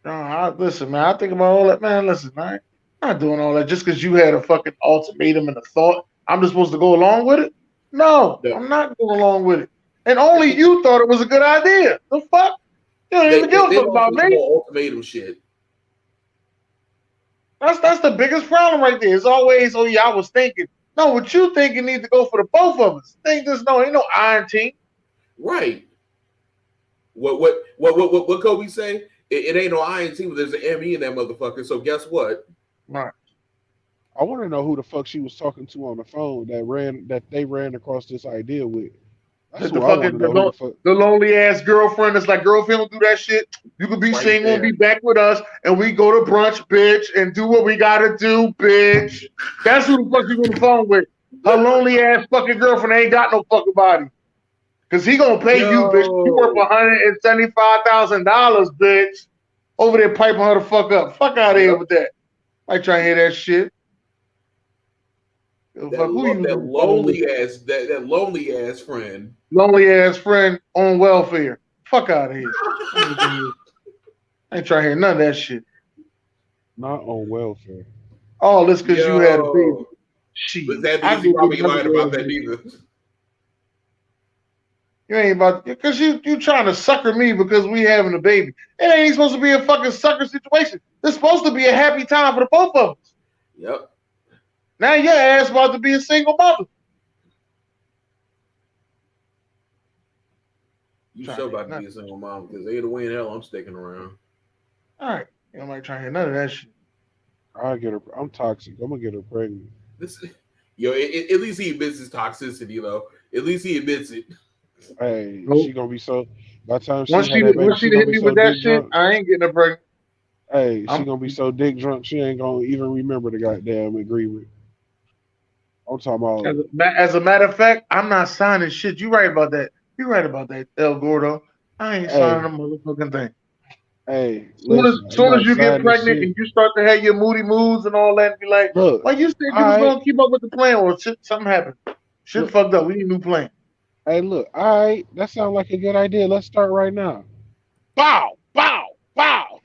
Listen, man. I think about all that, man. Listen, man. I'm not doing all that just because you had a fucking ultimatum and a thought. I'm just supposed to go along with it? No, Yeah. I'm not going along with it. And only you thought it was a good idea. The fuck? You don't even give a fuck about me. Ultimatum shit. That's the biggest problem right there. It's always, oh yeah, I was thinking. No, what you thinking needs to go for the both of us. Think this ain't no iron team. Right. What Kobe say? It ain't no iron team, but there's an ME in that motherfucker. So guess what? Right. I want to know who the fuck she was talking to on the phone that they ran across this idea with. That's The who I want to know. Who the fuck. the lonely ass girlfriend that's like, girl, if you don't do that shit, you could be Right single and there. be back with us, and we go to brunch, bitch, and do what we gotta do, bitch. That's who the fuck you on the phone with. Her lonely ass fucking girlfriend ain't got no fucking body. Cause he gonna pay you, bitch. You worth $175,000, bitch. Over there piping her the fuck up. Fuck out of here with that. I try to hear that shit. That lonely ass friend. Lonely ass friend on welfare. Fuck out of here. I ain't trying to hear none of that shit. Not on welfare. All this because you had a baby. Shit. But that means you probably lied about that either. You ain't about because you trying to sucker me because we having a baby. It ain't supposed to be a fucking sucker situation. It's supposed to be a happy time for the both of us. Yep. Now your ass about to be a single mother. You sure about to be a single mom because either way in hell I'm sticking around. All right. You ain't trying to hear none of that shit. I'll get her. I'm toxic. I'm gonna get her pregnant. At least he admits his toxicity though. At least he admits it. Hey, Nope. she gonna be so. By the time Once she had that baby, hit gonna me be with so that dick shit, drunk. I ain't getting her pregnant. Hey, she gonna be so dick drunk she ain't gonna even remember the goddamn agreement. I'm talking about. As a matter of fact, I'm not signing shit. You right about that. You right about that, El Gordo. I ain't signing a motherfucking thing. Hey, Soon as you get pregnant and you start to have your moody moods and all that, be like, look, well, you said you was gonna keep up with the plan, or something happened. Shit fucked up. We need a new plan. Hey, look, all right, that sounds like a good idea. Let's start right now. Bow, bow, bow,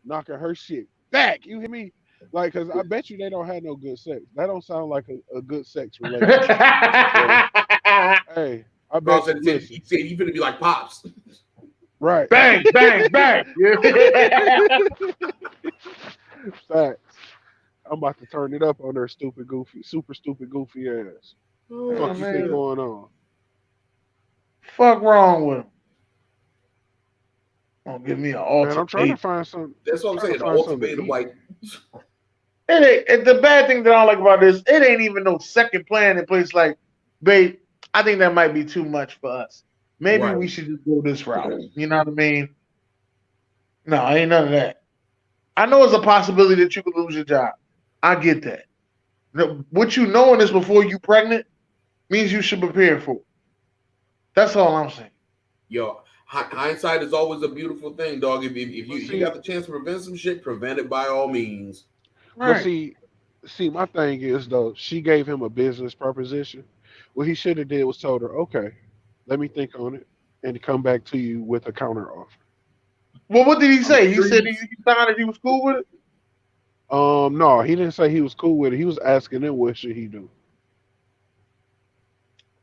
knocking her shit back. You hear me? Like, cause I bet you they don't have no good sex. That don't sound like a good sex relationship. Hey, I bet you. He said you finna be like Pops. Right. Bang, bang, bang. Facts. I'm about to turn it up on their stupid, goofy, super stupid, goofy ass. Oh, Fuck you think man. going on? Fuck wrong with him? Don't give me an Man, I'm trying to ultimatum. find some. That's what I'm Trying to saying. The find something to ultimatum, eat. like, It ain't, and the bad thing that I don't like about this, it ain't even no second plan in place. Like, babe, I think that might be too much for us. Maybe right. we should just go this route. You know what I mean? No, ain't none of that. I know it's a possibility that you could lose your job. I get that. No, what you knowing is before you pregnant means you should prepare for it. That's all I'm saying. Yo, hindsight is always a beautiful thing, dog. If But you got the chance to prevent some shit, prevent it by all means. but Right. see, my thing is though, she gave him a business proposition. What he should have did was told her, okay, let me think on it, and come back to you with a counter offer. Well, what did he I'm say? He sure said you, he signed it. He was cool with it. No, he didn't say he was cool with it. He was asking them what should he do.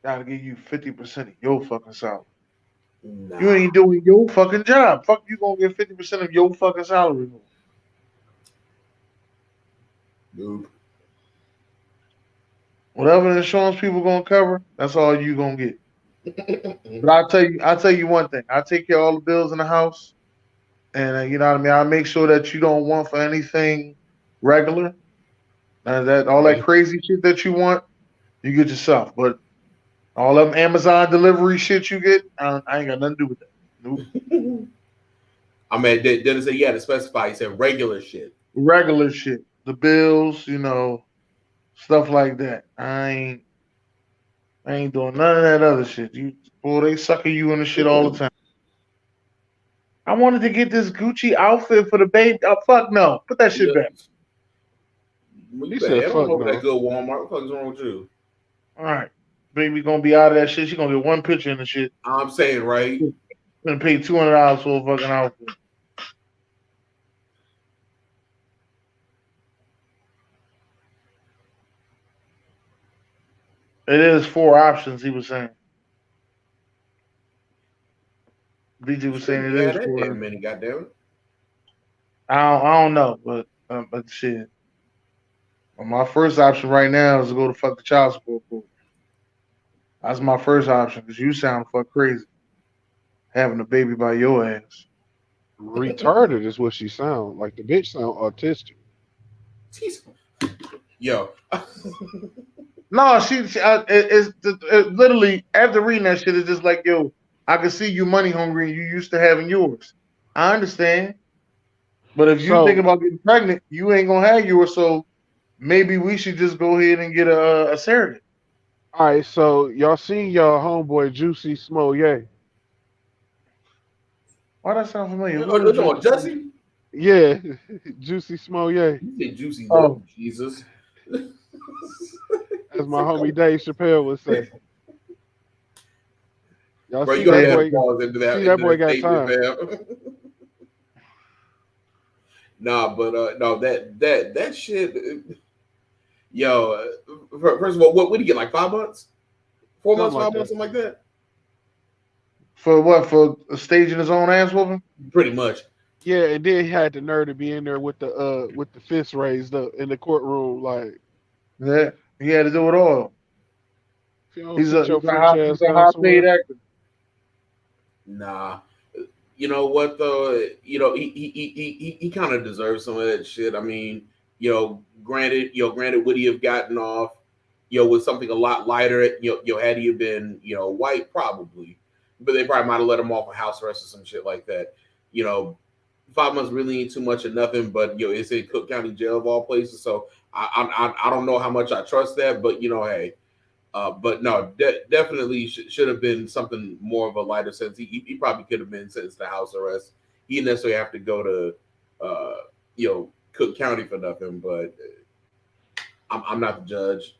Gotta give you 50% of your fucking salary. nah, You ain't doing your fucking job. Fuck, you gonna get 50% of your fucking salary. dude. Whatever the insurance people gonna cover, that's all you gonna get. But I'll tell you one thing. I take care of all the bills in the house, and you know what I mean. I make sure that you don't want for anything regular. That all that crazy shit that you want, you get yourself. But all them Amazon delivery shit you get, I ain't got nothing to do with that. Nope. I mean, didn't say you had to specify. He said regular shit. Regular shit, the bills, stuff like that. I ain't doing none of that other shit. Boy, they sucker you in the shit all the time. I wanted to get this Gucci outfit for the baby. Oh, fuck no. Put that shit Yeah. back. Well, He you said, better head on "Fuck over no." that good Walmart. What the fuck is wrong with you? All right. Baby gonna be out of that shit. She gonna get one picture in the shit. I'm saying, right? Gonna pay $200 for a fucking outfit. It is 4 options, he was saying. BG was saying Shouldn't it be had is that 4. damn many, goddamn it. I don't know, but shit. Well, my first option right now is to go to fuck the child support court. That's my first option because you sound fuck crazy having a baby by your ass. Retarded is what she sound like. The bitch sound autistic. Jeez. Yo, No, it's literally after reading that shit, it's just like, yo, I can see you money hungry and you used to having yours. I understand, but if you think So, about getting pregnant, you ain't gonna have yours. So maybe we should just go ahead and get a surrogate. all right, so y'all seen y'all homeboy Juicy Smollett? Why that sound familiar? oh, Who is no, you? Jesse? Yeah, Juicy Smollett. You say juicy Oh. lip, Jesus. As my homie Dave Chappelle would say. Y'all Bro, see you gotta that Yeah. have boy? pause into that, See that boy got statement, time. fam. Nah, but no, that shit. Yo, first of all, what did he get? Like 5 months, 4 months, Something like 5 months, that. something like that. For what? For staging his own ass whooping? Pretty much. Yeah, and then he had the nerve to be in there with the fist raised up in the courtroom, like, Yeah, he had to do it all. if you don't He's sit a your he's a French high, ass he's a down high paid somewhere. actor. Nah, you know what though? You know he kind of deserves some of that shit. I mean, granted, would he have gotten off, with something a lot lighter? Had he been, white, probably, but they probably might have let him off a house arrest or some shit like that. 5 months really ain't too much of nothing, but it's in Cook County Jail of all places, so I don't know how much I trust that, but hey. But no, definitely should have been something more of a lighter sentence. He probably could have been sentenced to house arrest. He didn't necessarily have to go to Cook County for nothing. But I'm not the judge.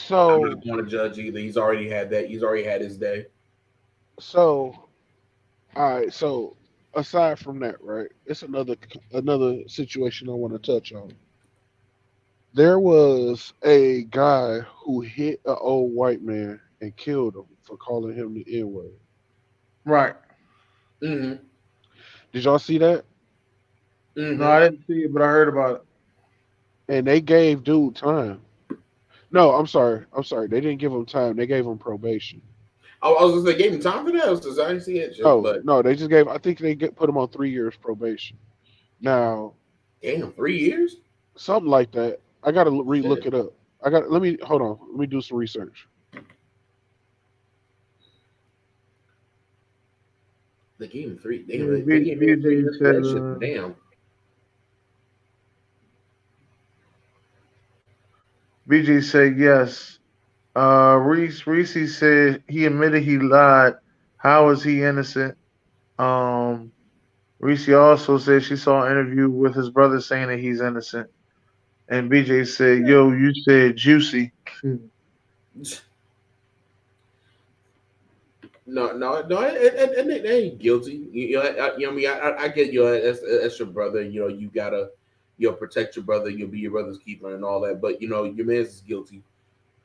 I'm not So, going to judge either. He's already had that. He's already had his day. all right. So, aside from that, right? It's another situation I want to touch on. There was a guy who hit an old white man and killed him for calling him the N word. Right. Mm-hmm. Did y'all see that? No, I didn't see it, but I heard about it. and they gave dude time. No, I'm sorry. They didn't give him time. They gave him probation. I was gonna say, gave him time for that. I didn't see it, No, but no, they just gave. I think put him on 3 years probation. Now, damn, 3 years. something like that. I gotta re-look Shit. it up. Let me hold on. Let me do some research. They gave him three. Damn, Yeah, they gave him 3 years for that said, shit. Damn. BJ said yes. Reese said he admitted he lied. How is he innocent? Um, Reese also said she saw an interview with his brother saying that he's innocent. And BJ said, "Yo, you said juicy." No, and they ain't guilty. I mean, I get you as your brother. You know, you gotta, protect your brother. You'll be your brother's keeper and all that. But your man's is guilty.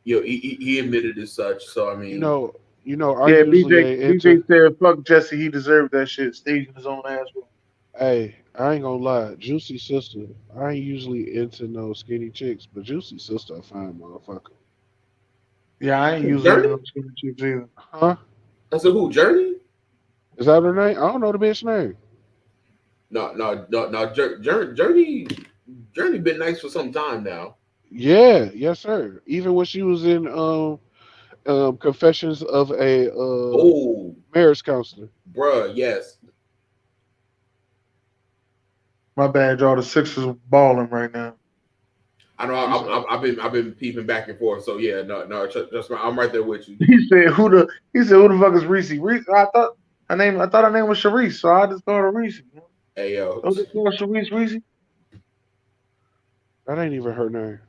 He admitted as such. So I You mean, know, I Yeah, usually ain't into. BJ said, "Fuck Jesse, he deserved that shit, staging his own ass." Hey, I ain't gonna lie. Juicy sister. I ain't usually into no skinny chicks, but Juicy sister a fine motherfucker. Yeah, I ain't usually Journey. no skinny chicks either. Huh? I said, who? Journey? Is that her name? I don't know the bitch name. No. Journey been nice for some time now. Yeah, yes, sir. Even when she was in Confessions of a Oh, marriage counselor. bruh, yes. My bad, y'all. The Sixers balling right now. I know. I've been peeping back and forth. So yeah, no. Just I'm right there with you. He said, He said, "Who the fuck is Reese?" Reese. I thought her name was Sharice, so I just called her Reese. Hey yo, Oh, they call her Sharice Reese. That ain't even her name.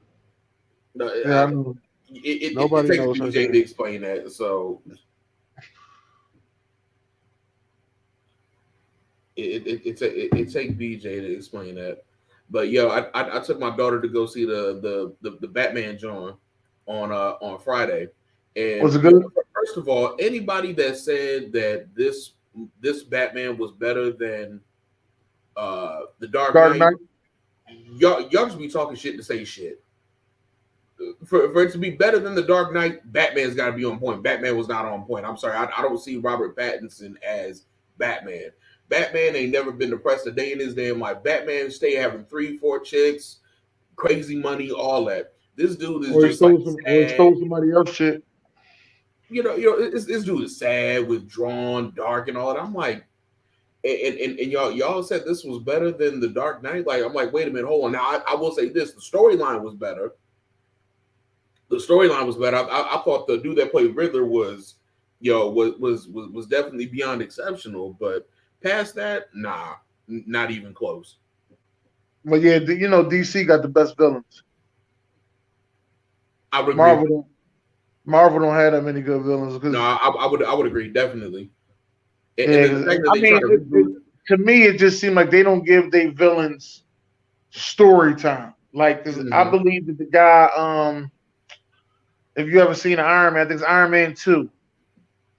no, Yeah, I know. it Nobody takes knows her BJ to name. explain that. So it takes BJ to explain that. But yo, I took my daughter to go see the Batman John on Friday, Was and it good? first of all, anybody that said that this Batman was better than the Dark Dark Knight, Knight. y'all just be talking shit to say shit. For it to be better than the Dark Knight, Batman's got to be on point. Batman was not on point. I'm sorry, I don't see Robert Pattinson as Batman. Batman ain't never been depressed a day in his damn life. Batman stay having 3, 4 chicks, crazy money, all that. This dude is just like Or he sad. stole somebody else shit. This dude is sad, withdrawn, dark, and all that. I'm like, and y'all said this was better than the Dark Knight. Like, I'm like, wait a minute, hold on. Now I will say this: the storyline was better. The storyline was better. I thought the dude that played Riddler was definitely beyond exceptional. But past that, nah, not even close. But yeah, DC got the best villains. I would agree. Marvel don't have that many good villains No, because I would agree definitely. And yeah, then the fact that I they try mean, to reboot. to me, it just seemed like they don't give their villains story time. Like, 'cause I Mhm. believe that the guy, if you ever seen Iron Man, I think it's Iron Man 2,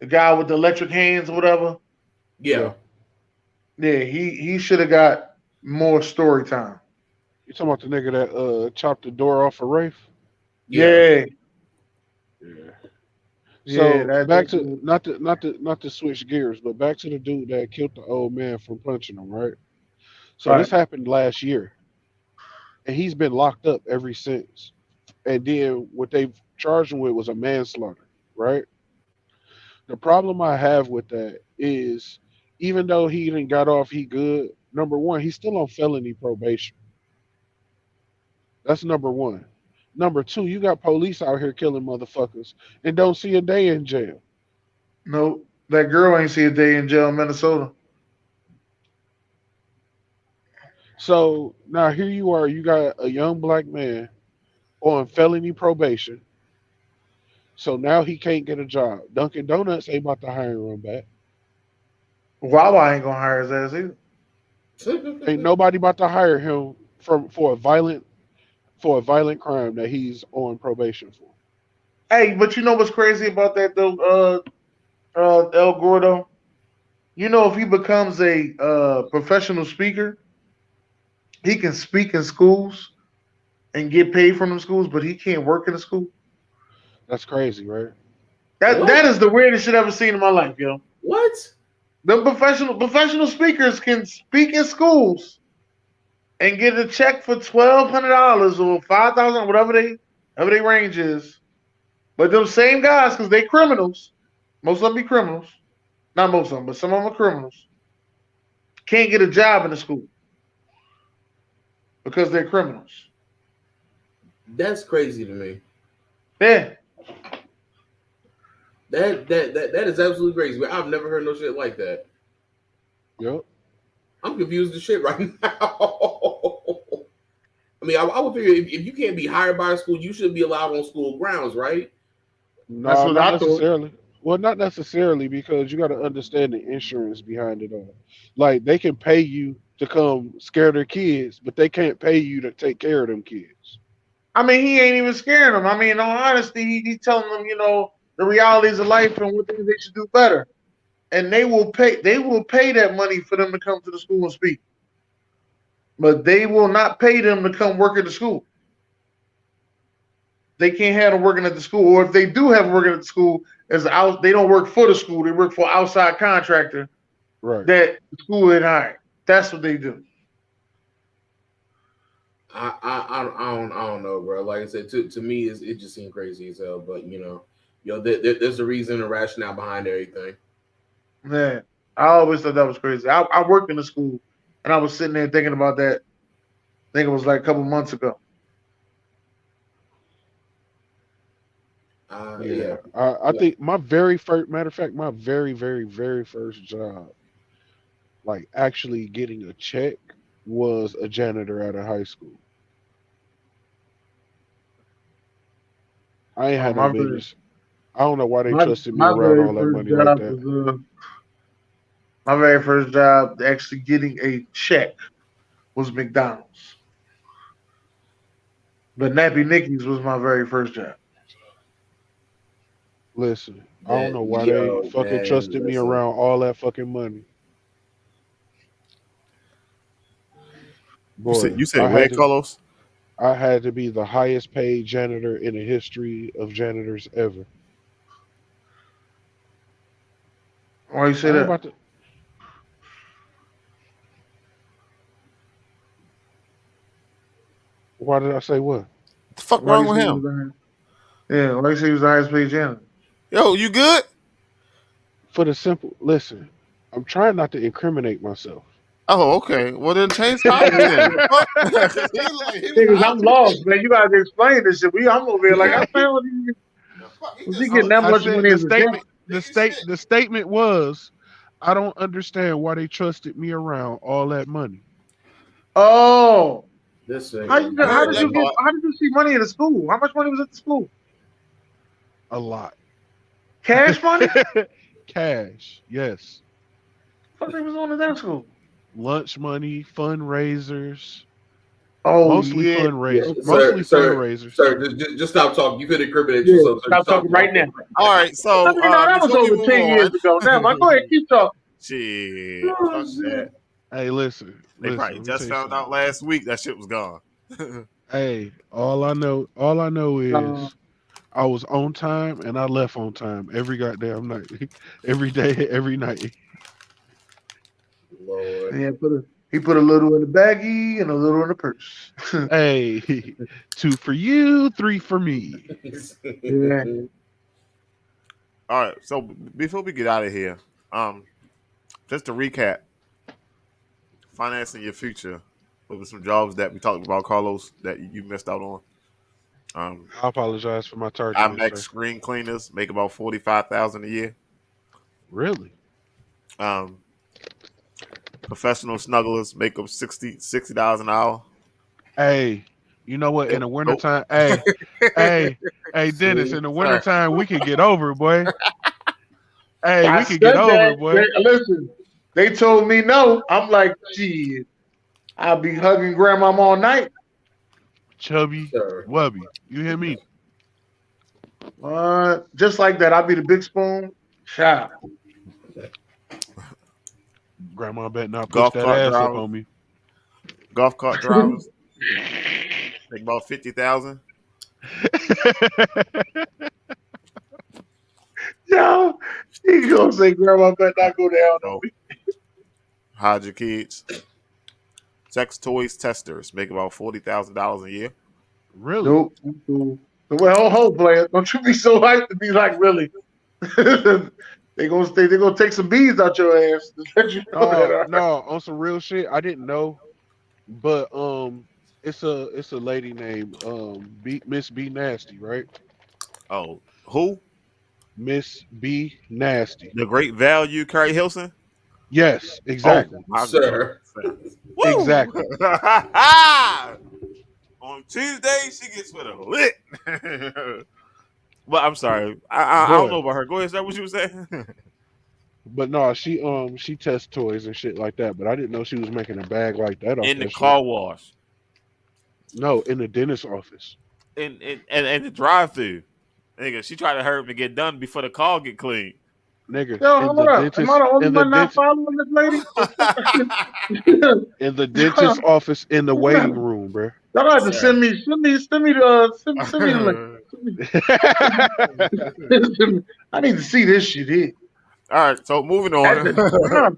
the guy with the electric hands or whatever. Yeah, Yeah, he should have got more story time. You talking about the nigga that chopped the door off of Rafe? yeah. Yeah, Yeah. yeah, So that, back that to not to switch gears, but back to the dude that killed the old man from punching him, right? So right. this happened last year, and he's been locked up ever since. And then what they charged him with was a manslaughter, right? The problem I have with that is, even though he didn't got off, he good. Number one, he's still on felony probation. That's number one. Number two, you got police out here killing motherfuckers and don't see a day in jail. No, that girl ain't see a day in jail in Minnesota. So now here you are, you got a young black man on felony probation. So now he can't get a job. Dunkin' Donuts ain't about to hire him back. Wawa ain't gonna hire his ass either. Ain't nobody about to hire him for a violent crime that he's on probation for. Hey, but you know what's crazy about that though, El Gordo? If he becomes a professional speaker, he can speak in schools and get paid from them schools, but he can't work in the school. That's crazy, right? That What? that is the weirdest shit I've ever seen in my life, yo. What? The professional speakers can speak in schools and get a check for $1,200 or $5,000, whatever they range is. But them same guys, because they criminals, most of them be criminals. Not most of them, but some of them are criminals. Can't get a job in the school because they're criminals. That's crazy to me. Yeah. That is absolutely crazy. I've never heard no shit like that. Yep. I'm confused as shit right now. I mean, I would figure if you can't be hired by a school, you should be allowed on school grounds, right? No, That's what not I thought. necessarily. Well, not necessarily, because you got to understand the insurance behind it all. Like, they can pay you to come scare their kids, but they can't pay you to take care of them kids. I mean, he ain't even scaring them. I mean, in all honesty, he's telling them, the realities of life and what things they should do better. And they will pay that money for them to come to the school and speak. But they will not pay them to come work at the school. They can't have them working at the school. Or if they do have them working at the school, they don't work for the school. They work for an outside contractor Right. that the school had hired. That's what they do. I don't know, bro. Like I said, to me, it just seemed crazy as hell. But there's a reason and rationale behind everything. Man, I always thought that was crazy. I worked in the school, and I was sitting there thinking about that. I think it was like a couple months ago. Yeah. I think my very first, matter of fact, my very, very, very first job, like actually getting a check, was a janitor at a high school. I ain't had no business. I don't know why they trusted me around all that money like that. My very first job, actually getting a check, was McDonald's. But Nappy Nicky's was my very first job. Listen, I don't know why they fucking trusted me around all that fucking money. Boy, you said where, Carlos? I had to be the highest paid janitor in the history of janitors ever. Why you say that? Why did I say what? The fuck wrong with him? Yeah, why you say he was the highest paid janitor? Yo, you good? For the simple, listen, I'm trying not to incriminate myself. Oh, okay. Well, then change topic then. Niggas, I'm lost, man. You gotta explain this shit. I'm over here like, I found was he getting that much money as a statement? The statement was, I don't understand why they trusted me around all that money. Oh. How did you see money at the school? How much money was at the school? A lot. Cash money? Cash, yes. What was on at that school? Lunch money, fundraisers. Oh, mostly yeah. fundraisers. Yeah. Mostly fundraisers. Sir, just stop talking. You could incriminate yourself. Stop talking right now. All right, so that was over 10 years ago. Now, go ahead, keep talking. Shit. Hey, listen. They probably just found out last week that shit was gone. Hey, all I know is I was on time and I left on time every goddamn night, every day, every night. Lord. Yeah, he put a little in the baggie and a little in the purse. Hey, 2 for you, 3 for me. Yeah. All right, so before we get out of here, just to recap, financing your future. What were some jobs that we talked about, Carlos, that you missed out on? I apologize for my tardiness. IMAX screen cleaners make about $45,000 a year. Really? Professional snugglers make up $60 an hour. Hey, you know what? In the wintertime, hey, Dennis, in the wintertime, we can get over it, boy. Hey, we can get over it, boy. Listen, they told me no. I'm like, shit, I'll be hugging grandmama all night. Chubby, wubby. You hear me? Just like that, I'll be the big spoon. Child. Grandma better not push that ass up on me. Golf cart drivers. Make about 50,000. Yo, he gonna say, "Grandma better not go down on Oh, me." hide your kids. Sex toys testers make about $40,000 a year. Really? Nope. I'm cool. Well, hold, player. Don't you be so hyped to be like, really? They gonna take some bees out your ass to let you know that. No, on some real shit. I didn't know, but it's a lady named Miss B Nasty, right? Oh, who? Miss B Nasty. The great value, Carrie Hilson. Yes, exactly. My Sir. goodness. Exactly. On Tuesday, she gets with a lit. But I'm sorry, I don't know about her. Go ahead, is that what you were saying? But no, she tests toys and shit like that. But I didn't know she was making a bag like that off In the that car shit. wash, No, in the dentist's office. in the drive-through. Nigga, she tried to hurry up and get done before the car get clean. Nigga, Yo, in hold the up. Am dentist, I the only in the one not dentist, following this lady? in the dentist's office in the waiting room, bro. Y'all got to Sir. send me the link. Send me- I need to see this shit here. All right, so moving That's on.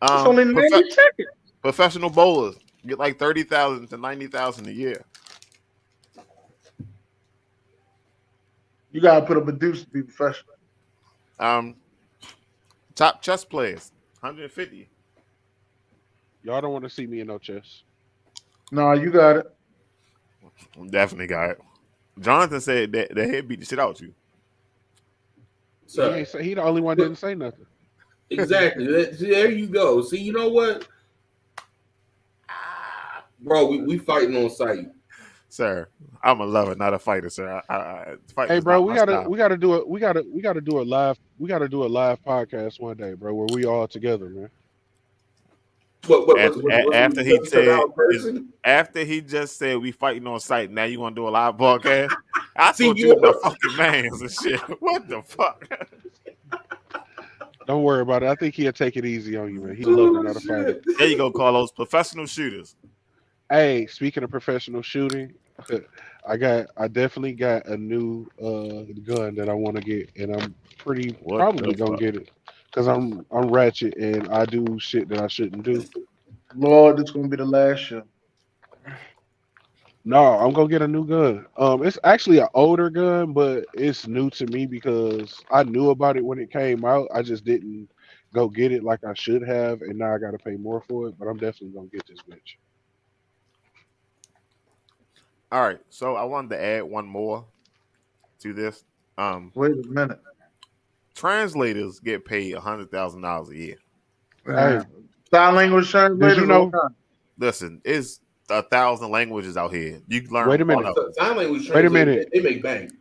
it's only 90 seconds. Professional bowlers get like 30,000 to 90,000 a year. You gotta put up a deuce to be professional. Top chess players, 150. Y'all don't want to see me in no chess. No, you got it. Definitely got it. Jonathan said that the head beat the shit out you. Sir. He the only one didn't say nothing. Exactly. There you go. See, you know what? Bro, we fighting on site. Sir, I'm a lover, not a fighter, sir. Fighting Hey, is bro, not my style. we gotta do a live podcast one day, bro, where we all together, man. After he said, after he just said we fighting on site, now you gonna do a live podcast? I See, thought you was my fucking mans and shit. What the fuck? Don't worry about it. I think he'll take it easy on you, man. He's a lover, not a fighter. There you go, Carlos. Professional shooters. Hey, speaking of professional shooting, I definitely got a new gun that I want to get, and I'm probably gonna get it because I'm ratchet and I do shit that I shouldn't do. Lord, this gonna be the last show. No, I'm gonna get a new gun. It's actually an older gun, but it's new to me because I knew about it when it came out. I just didn't go get it like I should have, and now I got to pay more for it. But I'm definitely gonna get this bitch. All right, so I wanted to add one more to this. Wait a minute. Translators get paid $100,000 a year. Hey. Sign language translators. Did you know? Listen, it's 1,000 languages out here. You can learn. Wait a minute. Sign language Wait a minute. They make bank.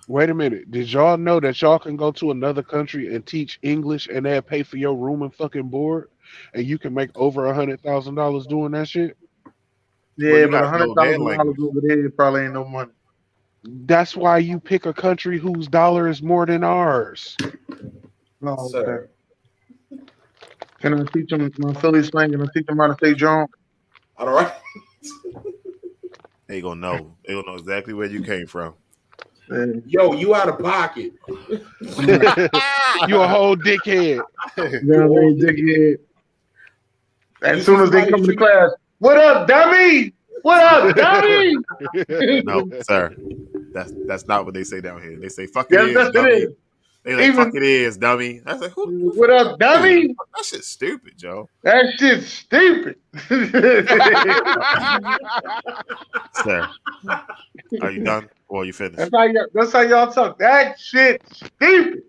Wait a minute. Did y'all know that y'all can go to another country and teach English and they'll pay for your room and fucking board, and you can make over $100,000 doing that shit? Yeah, Well, but $100,000 over there probably ain't no money. That's why you pick a country whose dollar is more than ours. No, okay. Sir. Can I teach them my Philly slang? Can I teach them how to stay drunk? All right. They gonna know. They gonna know exactly where you came from. Yo, you out of pocket. You a whole dickhead. Dickhead. As soon as they come to class, what up, dummy? What up, dummy? No, sir. That's not what they say down here. They say fuck it Yes, is, that's dummy. it is. They like fuck it is, dummy. I was like, who? What up, dummy? That shit's stupid, Joe. That shit's stupid. Sir, are you done or are you finished? That's how y'all talk. That shit's stupid.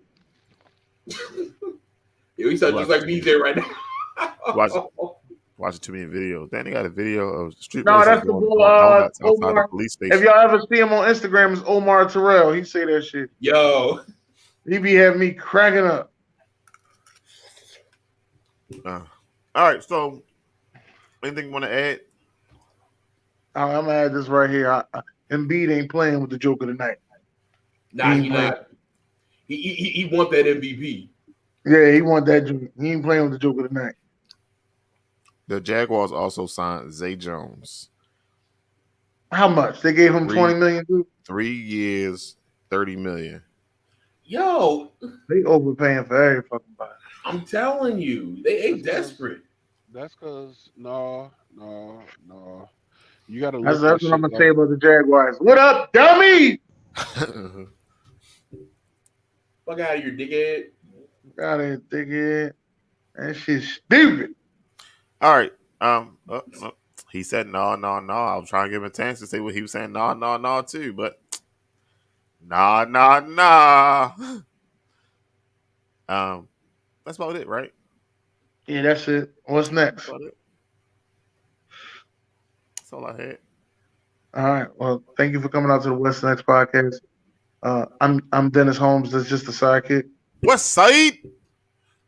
Yo, he sounds just like BJ right now. Watching too many videos. Then they got a video of street No, racers that's the going bull. donuts outside the Omar. police station. If y'all ever see him on Instagram, it's Omar Terrell. He say that shit. Yo. He be having me cracking up. All right, so anything you want to add? I'm gonna add this right here. Embiid ain't playing with the Joker tonight. Nah, he not. He want that MVP. Yeah, he want that. He ain't playing with the Joker tonight. The Jaguars also signed Zay Jones. How much? They gave him Three. 20 million, dude? 3 years, 30 million. Yo, They overpaying for every fucking body. I'm telling you, they desperate. That's because no. You gotta That's look at what I'm shit gonna say like about the Jaguars. What up, dummy? Fuck out of here, dickhead. Got it, dickhead. That shit's stupid. All right. He said no. I was trying to give him a chance to say what he was saying. No, too, but nah. That's about it, right? Yeah, that's it. What's next? That's about it. That's all I had. All right. Well, thank you for coming out to the What's Next podcast. I'm Dennis Holmes. That's just a sidekick. What's Saeed?